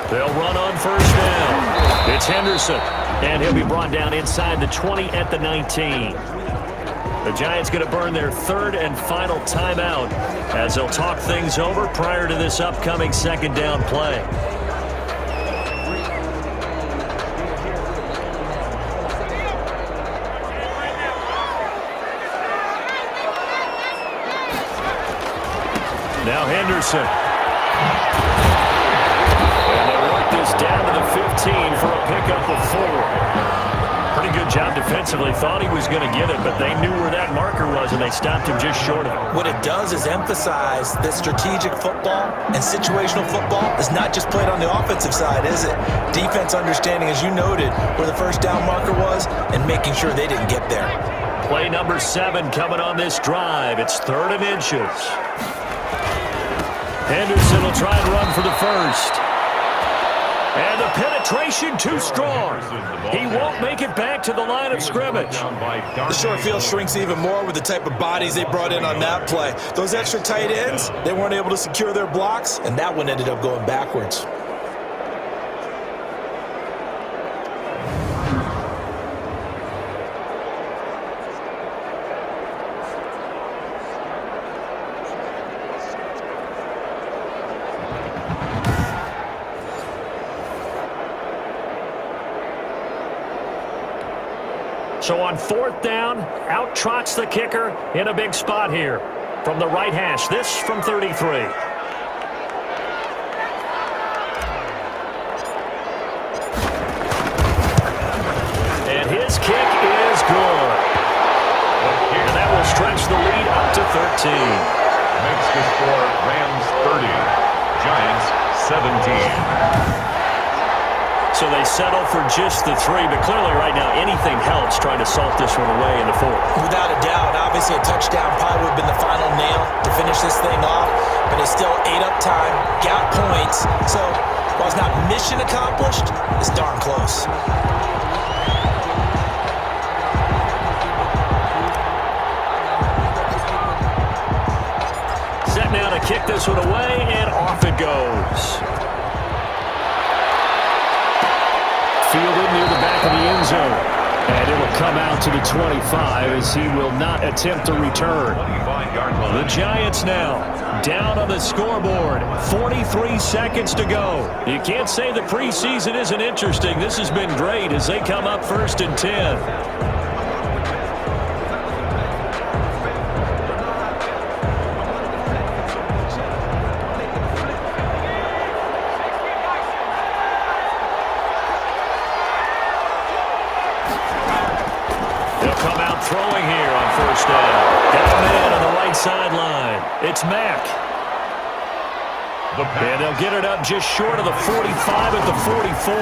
They'll run on 1st down. It's Henderson, and he'll be brought down inside the 20 at the 19. The Giants going to burn their 3rd and final timeout as they'll talk things over prior to this upcoming 2nd down play. Now Henderson. Down to the 15 for a pickup of 4. Pretty good job defensively. Thought he was going to get it, but they knew where that marker was, and they stopped him just short of it. What it does is emphasize that strategic football and situational football is not just played on the offensive side, is it? Defense understanding, as you noted, where the 1st down marker was and making sure they didn't get there. Play number 7 coming on this drive. It's 3rd and inches. Henderson will try and run for the first. And the penetration too strong. He won't make it back to the line of scrimmage. The short field shrinks even more with the type of bodies they brought in on that play. Those extra tight ends, they weren't able to secure their blocks, and that one ended up going backwards. So on 4th down, out trots the kicker in a big spot here from the right hash. This from 33. And his kick is good. And that will stretch the lead up to 13. Makes the score Rams 30, Giants 17. So they settle for just the 3, but clearly right now anything helps trying to salt this one away in the 4th. Without a doubt, obviously a touchdown probably would have been the final nail to finish this thing off, but it's still ate up time, got points, so while it's not mission accomplished, it's darn close. Set now to kick this one away, and off it goes. Fielded near the back of the end zone. And it will come out to the 25 as he will not attempt to return. The Giants now down on the scoreboard. 43 seconds to go. You can't say the preseason isn't interesting. This has been great as they come up 1st and 10. Throwing here on 1st down. Got a man on the right sideline. It's Mack. And they'll get it up just short of the 45 at the 44.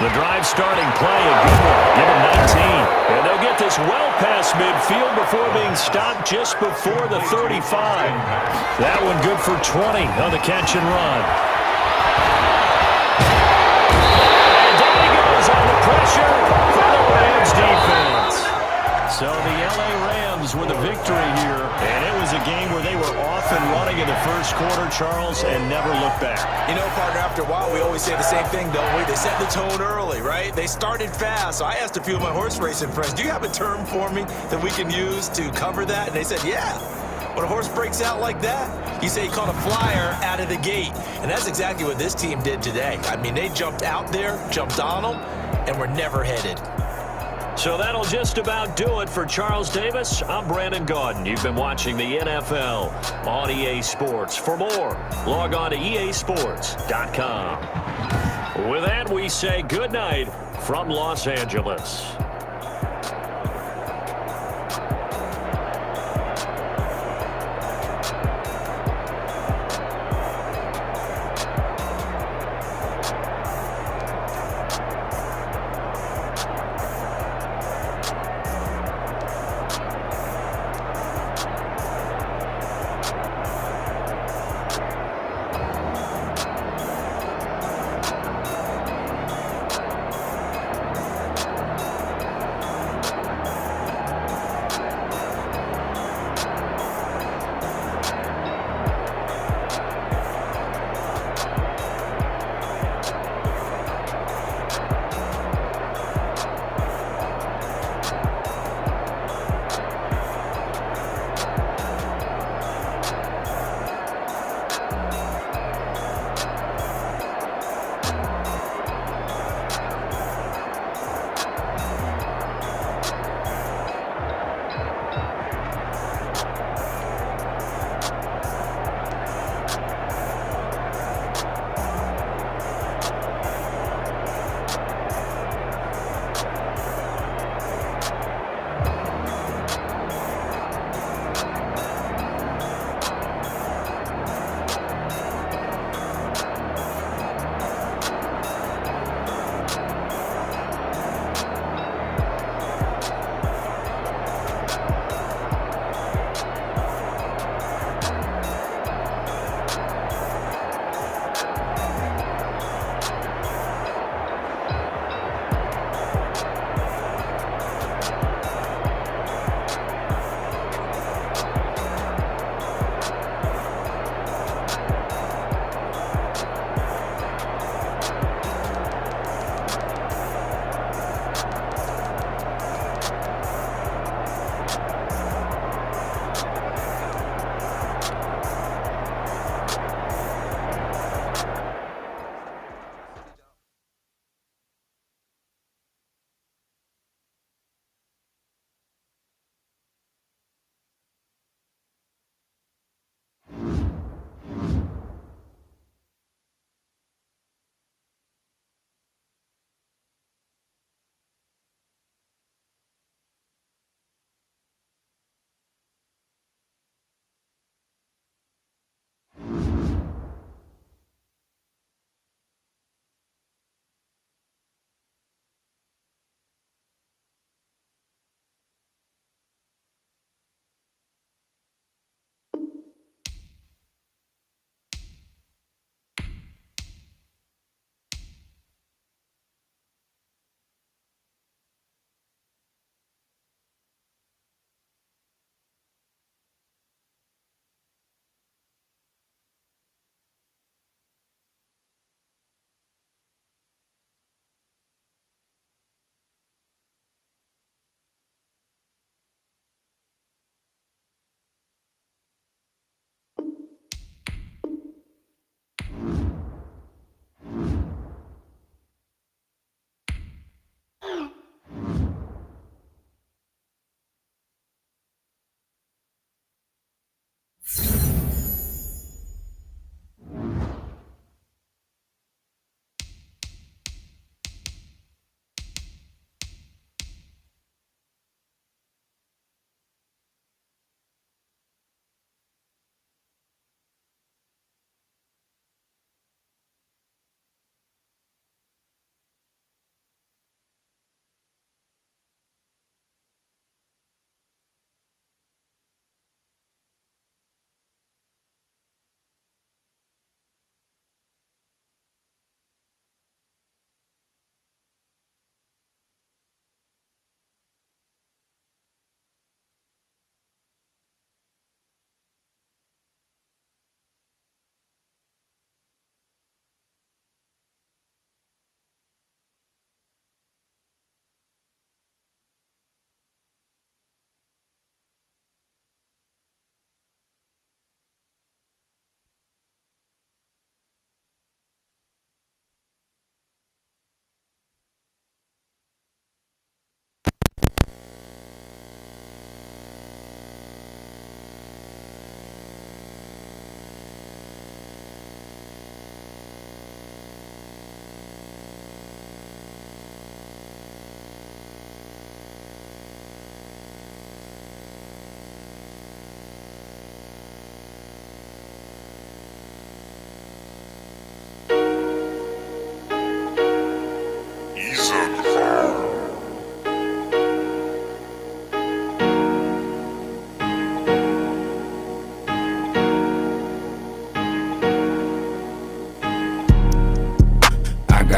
The drive starting play, a good one. Give him 19. And they'll get this well past midfield before being stopped just before the 35. That one good for 20 on the catch and run. And down he goes on the pressure for the Rams defense. So the LA Rams with a victory here, and it was a game where they were off and running in the 1st quarter, Charles, and never looked back. You know, partner, after a while, we always say the same thing, don't we? They set the tone early, right? They started fast. So I asked a few of my horse racing friends, do you have a term for me that we can use to cover that? And they said, yeah. When a horse breaks out like that, you say he caught a flyer out of the gate. And that's exactly what this team did today. I mean, they jumped out there, jumped on them, and were never headed. So that'll just about do it for Charles Davis. I'm Brandon Gaudin. You've been watching the NFL on EA Sports. For more, log on to easports.com. With that, we say good night from Los Angeles.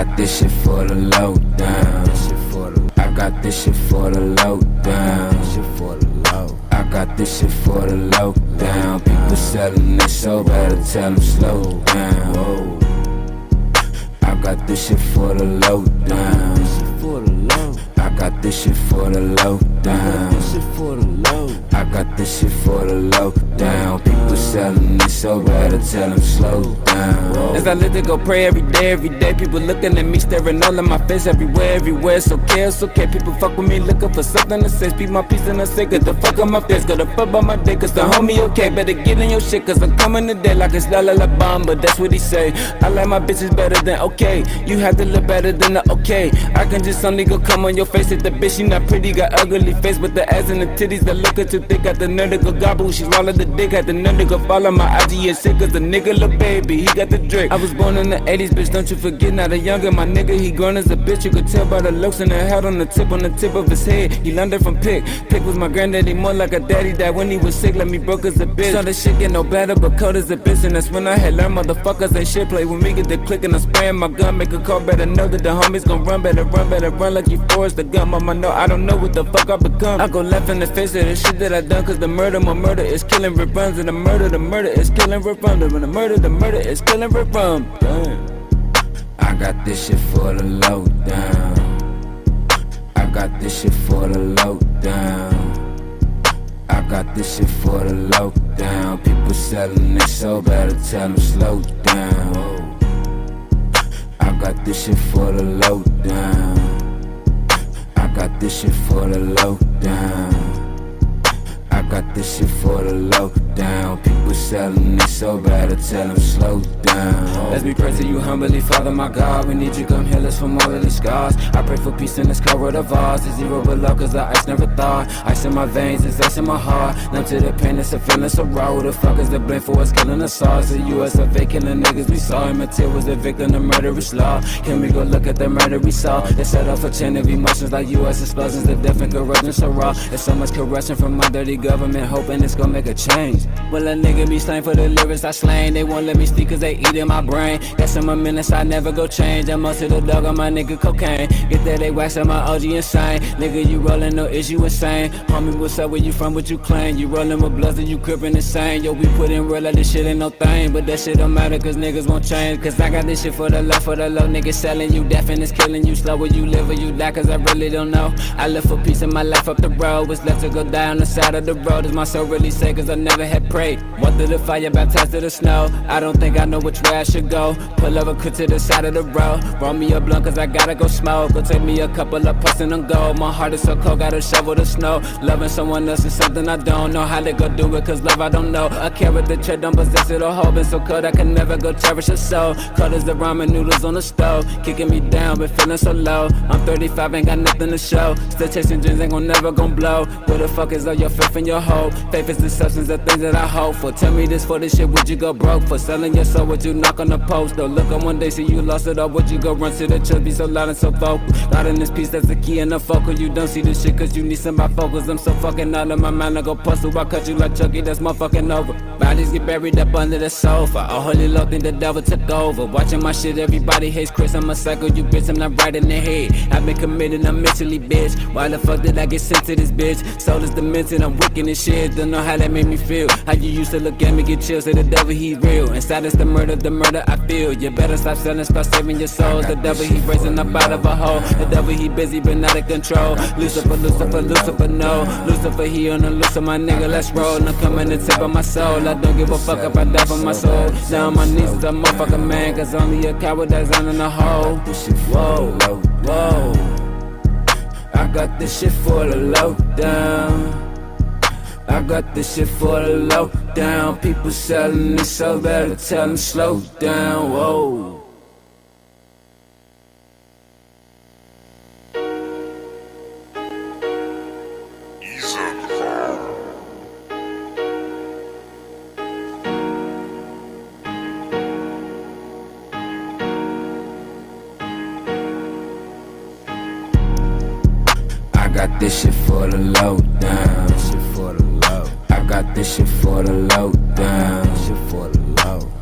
got this shit for the low down. I got this shit for the low down. I got this shit for the low down. People selling it, so better tell them slow down. I got this shit for the low down. I got this shit for the low down. I got this shit for the low down. People selling it, so better tell them slow down. As I let it go, pray every day. People looking at me, staring all in my face, everywhere. It's okay. People fuck with me, looking for something to say. Speak my peace and I say, get the fuck on my face. Gotta fuck by my day, cause the homie okay. Better get in your shit, cause I'm coming today like it's la la la bomb. But that's what he say. I like my bitches better than okay. You have to look better than the okay. I can just only go come on your face. If the bitch, she not pretty, got ugly face. But the ass and the titties, that lookin' too thick. Got the nerd to go gobble, she swallow the dick. Had the nerd to go follow my IG and shit. Cause the nigga little baby, he got the drink. I was born in the 80s, bitch, don't you forget. Not a younger, my nigga, he grown as a bitch. You could tell by the looks and the head on the tip of his head. He learned it from Pick was my granddaddy, more like a daddy. That when he was sick, let me broke as a bitch. So this shit get no better, but cold as a bitch. And that's when I had learned motherfuckers ain't shit. Play with me, get the click and I'm spraying my gun. Make a call, better know that the homies gon' run. Better run like you Forrest the gun. Mama know I don't know what the fuck I become. I go left in the face of the shit that I done. Cause the murder, my murder is killing rip runs. And the murder is killing rip runs. And the murder is killing rip runs. I got this shit for the low down. I got this shit for the low down. I got this shit for the low down. People selling it, so better tell them slow down. I got this shit for the low down. I got this shit for the low down. I got this shit for the low down. People selling it, so better tell them slow down. Let's be pray to you humbly, Father my God. We need you, come heal us from all of these scars. I pray for peace in this cold world of ours. It's zero below, cause the ice never thaw. Ice in my veins, it's ice in my heart. Numb to the pain, it's a feeling so raw. Who the fuck is the blame for what's killing us all? It's the US of A killing niggas we saw. Emmett was the victim of murderous law. Can we go look at the murder we saw? They set off a chain of emotions like US explosions. The death and corruption so raw. There's so much corruption from my dirty government, hoping it's gonna make a change. Well, a nigga be slain for the lyrics I slain. They won't let me speak cause they eat in my brain. Got some minutes I never go change. I'm most of the dog on my nigga cocaine. Get that they wax on my OG insane. Nigga, you rollin', no issue insane. Homie, what's up, where you from, what you claim? You rollin' with bloods and you crippin' insane. Yo, we put in real like this shit ain't no thing. But that shit don't matter cause niggas won't change. Cause I got this shit for the low. Niggas selling you deaf and it's killing you slow. Where you live or you die cause I really don't know. I live for peace in my life up the road. What's left to go die on the side of the road. Is my soul really sad cause I never had prayed. Walk through the fire, baptized to the snow. I don't think I know which way I should go. Pull over, cut to the side of the road. Roll me a blunt cause I gotta go smoke. Go take me a couple of puffs and I'm go. My heart is so cold, gotta shovel the snow. Loving someone else is something I don't know how to go do it cause love I don't know. I carry the tread, don't possess it or hold. Been so cold I can never go cherish a soul. Cold as the ramen noodles on the stove. Kicking me down, but feeling so low. I'm 35, ain't got nothing to show. Still chasing dreams, ain't gon' never gon' blow. Where the fuck is all your faith and your hope? Faith is the substance of things that I hope for. Tell me this, for this shit, would you go broke? For selling your soul, would you knock on the post? Though look on one day, see you lost it all. Would you go run to the church, be so loud and so vocal? Loud in this piece, that's the key and the focal. You don't see this shit cause you need somebody focus. I'm so fucking out of my mind, I go puzzle. I cut you like Chucky, that's motherfucking over. Bodies get buried up under the sofa. A holy Lord think the devil took over. Watching my shit, everybody hates Chris. I'm a psycho, you bitch, I'm not right in the head. I've been committed, I'm mentally bitch. Why the fuck did I get sent to this bitch? Soul is demented, I'm wicked and shit. Don't know how that made me feel. How you used to look at me, get chills, say the devil, he's real. Inside is the murder I feel. You better stop selling, start saving your souls. The devil, he raising up out of a hole. The devil, he busy, but not in control. Lucifer, no. Lucifer, he on the loose of my nigga, let's roll. Now come in the tip of my soul. I don't give a fuck if I die for my soul. Down on my knees is a motherfucking man, cause only a coward that's on in the hole. Whoa, whoa. I got this shit for the low down. I got this shit for the low down. People selling it, so better tell them slow down. Whoa. I got this shit for the low down. I got this shit for the low down.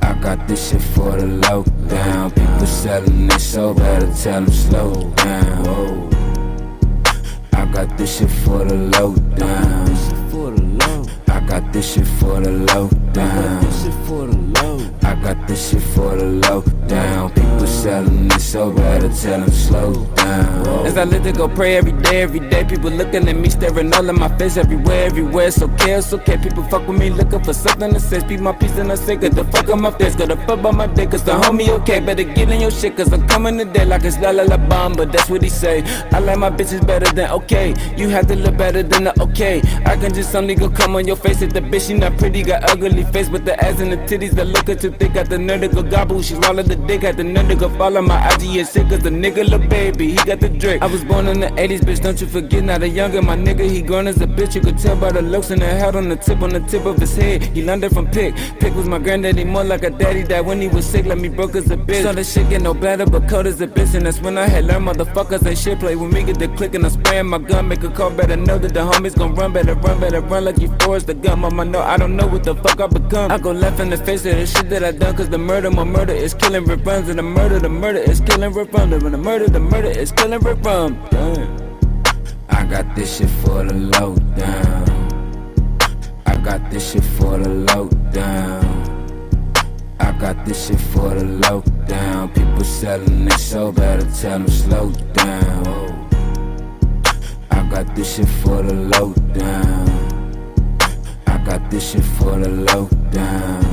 I got this shit for the low down. People selling it so better tell them slow down. Whoa. I got this shit for the low down. I got this shit for the low down. I got this shit for the low down. People selling it so better tell them slow down. As I live to go pray every day, people looking at me, staring all in my face everywhere, it's okay, people fuck with me, looking for something to say, speak my peace and I say, get the fuck on my face, got the fuck on my dick, cause the homie okay, better get in your shit, cause I'm coming today like it's la la la bomb, but that's what he say, I like my bitches better than okay, you have to look better than the okay, I can just some nigga come on your face, if the bitch she not pretty, got ugly face, but the ass and the titties that lookin' too thick, got the nerve to go gobble, she swallow the dick, had the nerve to go follow my IG and shit, cause the nigga look baby, he got the drink, I was born in the 80s, bitch, don't you forget, not a younger, my nigga, he grown as a bitch, you could tell by the looks and the head on the tip of his head, he learned from Pick was my granddaddy, more like a daddy, died when he was sick, let me broke as a bitch, saw this shit get no better, but cold as a bitch, and that's when I had learned, motherfuckers ain't shit, play with me, get the click, and I'm spraying my gun, make a call, better know that the homies gon' run, better run like you Forrest the gun, mama know, I don't know what the fuck I become, I go left in the face of the shit that I done, cause the murder, my murder is killing rip runs, and the murder is killing rip runs, and the murder is killing rip runs, damn. I got this shit for the low down. I got this shit for the low down. I got this shit for the low down. People selling it so better tell them slow down. Whoa. I got this shit for the low down. I got this shit for the low down.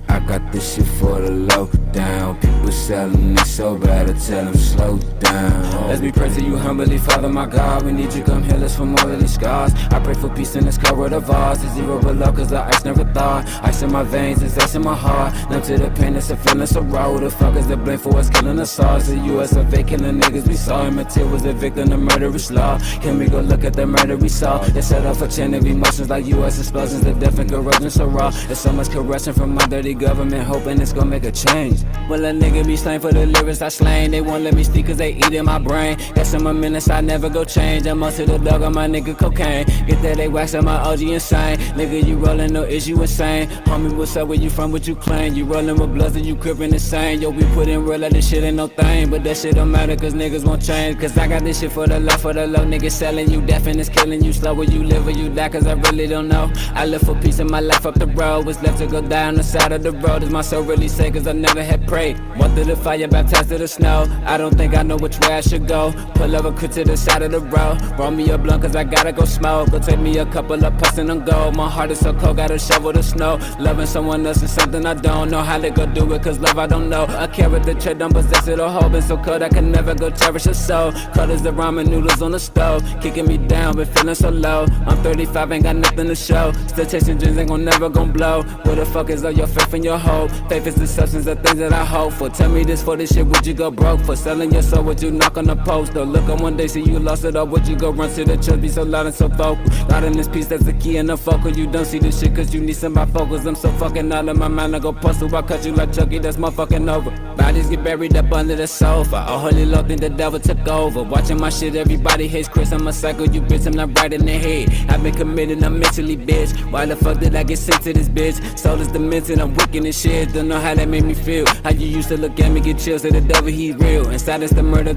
I got this shit for the low down. People selling it so better tell them slow down. As we pray to you humbly, Father my God, we need you come heal us from all of these scars. I pray for peace in this cold of ours. It's zero below cause the ice never thawed. Ice in my veins, it's ice in my heart. Numb to the pain, it's a feeling so raw. Who the fuck is the blame for us killing us all? It's the US of A killing niggas we saw. And Matil was a victim of murderous law. Can we go look at the murder we saw? It's set off a chain of emotions like US explosions. The death and corruption so raw. There's so much corruption from my dirty government, hoping it's gonna make a change. Well, a nigga be slain for the lyrics I slain. They won't let me speak cause they eat in my brain. Got some of minutes I never go change. I'm most of the dog on my nigga cocaine. Get that they wax on my OG insane. Nigga, you rollin', no issue insane. Homie, what's up, where you from, what you claim? You rollin' with bloods and you crippin' insane. Yo, we put in real like this shit ain't no thing. But that shit don't matter cause niggas won't change. Cause I got this shit for the low. Niggas selling you deaf and it's killing you slow. Where you live or you die cause I really don't know. I live for peace in my life up the road. What's left to go down the side of the road. Is my soul really say cause I never had prayed. One through the fire, baptized to the snow. I don't think I know which way I should go. Pull over quick to the side of the road. Roll me a blunt cause I gotta go smoke. Go take me a couple of puffs and I'm go. My heart is so cold, gotta shovel the snow. Loving someone else is something I don't know how to go do it cause love I don't know. I carry the trait, don't possess it or hold. Been so cold I can never go cherish a soul. Cold as the ramen noodles on the stove. Kicking me down but feeling so low. I'm 35, ain't got nothing to show. Still chasing dreams, ain't gon' never gon' blow. Where the fuck is all your faith and your hope? Faith is the substance of things that I hope for. Tell me this for this shit, would you go broke? For selling your soul, would you knock on the post? Though look on one day, see you lost it all. Would you go run to the church, be so loud and so vocal? Loud in this piece, that's the key and the focal. You don't see this shit cause you need some focus. I'm so fucking out of my mind, I go puzzle. I cut you like Chucky, that's motherfucking over. Bodies get buried up under the sofa. Oh holy Lord, think the devil took over. Watching my shit, everybody hates Chris. I'm a psycho, you bitch, I'm not right in the head. I've been committed, I'm mentally bitch. Why the fuck did I get sent to this bitch? Soul is demented, I'm wicked and shit. Don't know how that made me feel. How you used to look at me, get chills, say the devil, he's real. Inside it's the murder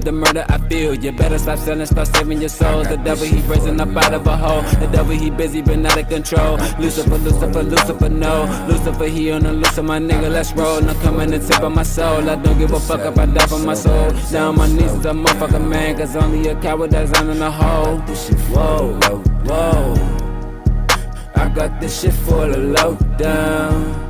I feel. You better stop selling, start saving your souls. The devil, he raising up out of a hole. The devil, he busy, been out of control. Lucifer, no. Lucifer, he on the loose of my nigga, let's roll. I'm coming to tip of my soul. I don't give a fuck if I die for my soul. Down on my knees as a motherfucker man, cause only a coward that's down in the hole. Whoa, whoa. I got this shit for the low down.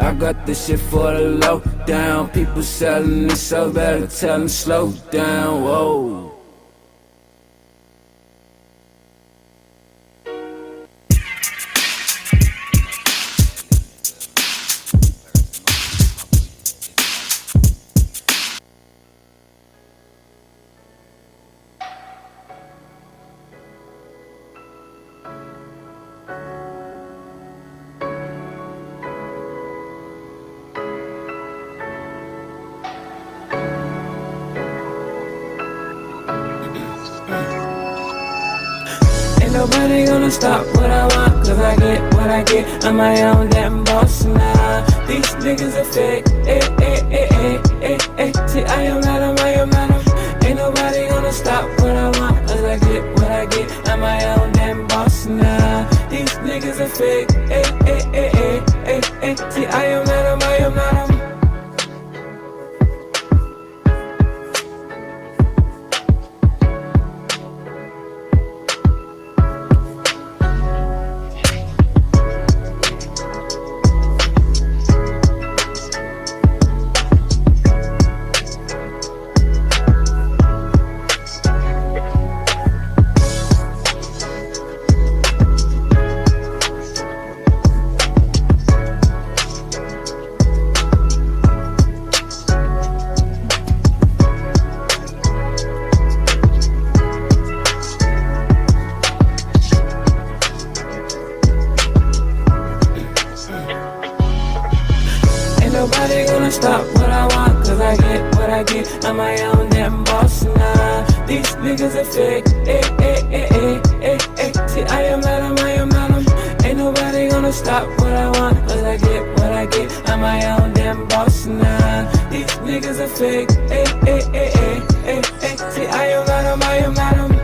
I got this shit for the low down. People selling it so better tell them slow down. Whoa. Nobody gonna stop what I want. cause I get what I get. I'm my own damn boss now. These niggas are fake, See, I am Adam, ain't nobody gonna stop what I want, cause I get what I get. I'm my own damn boss now. These niggas are fake, See, I am Adam, nobody gonna stop what I want, cause I get what I get. I'm my own damn boss now. These niggas are fake, See, I am Adam, ain't nobody gonna stop what I want, cause I get what I get. I'm my own damn boss now. These niggas are fake, See, I am Adam,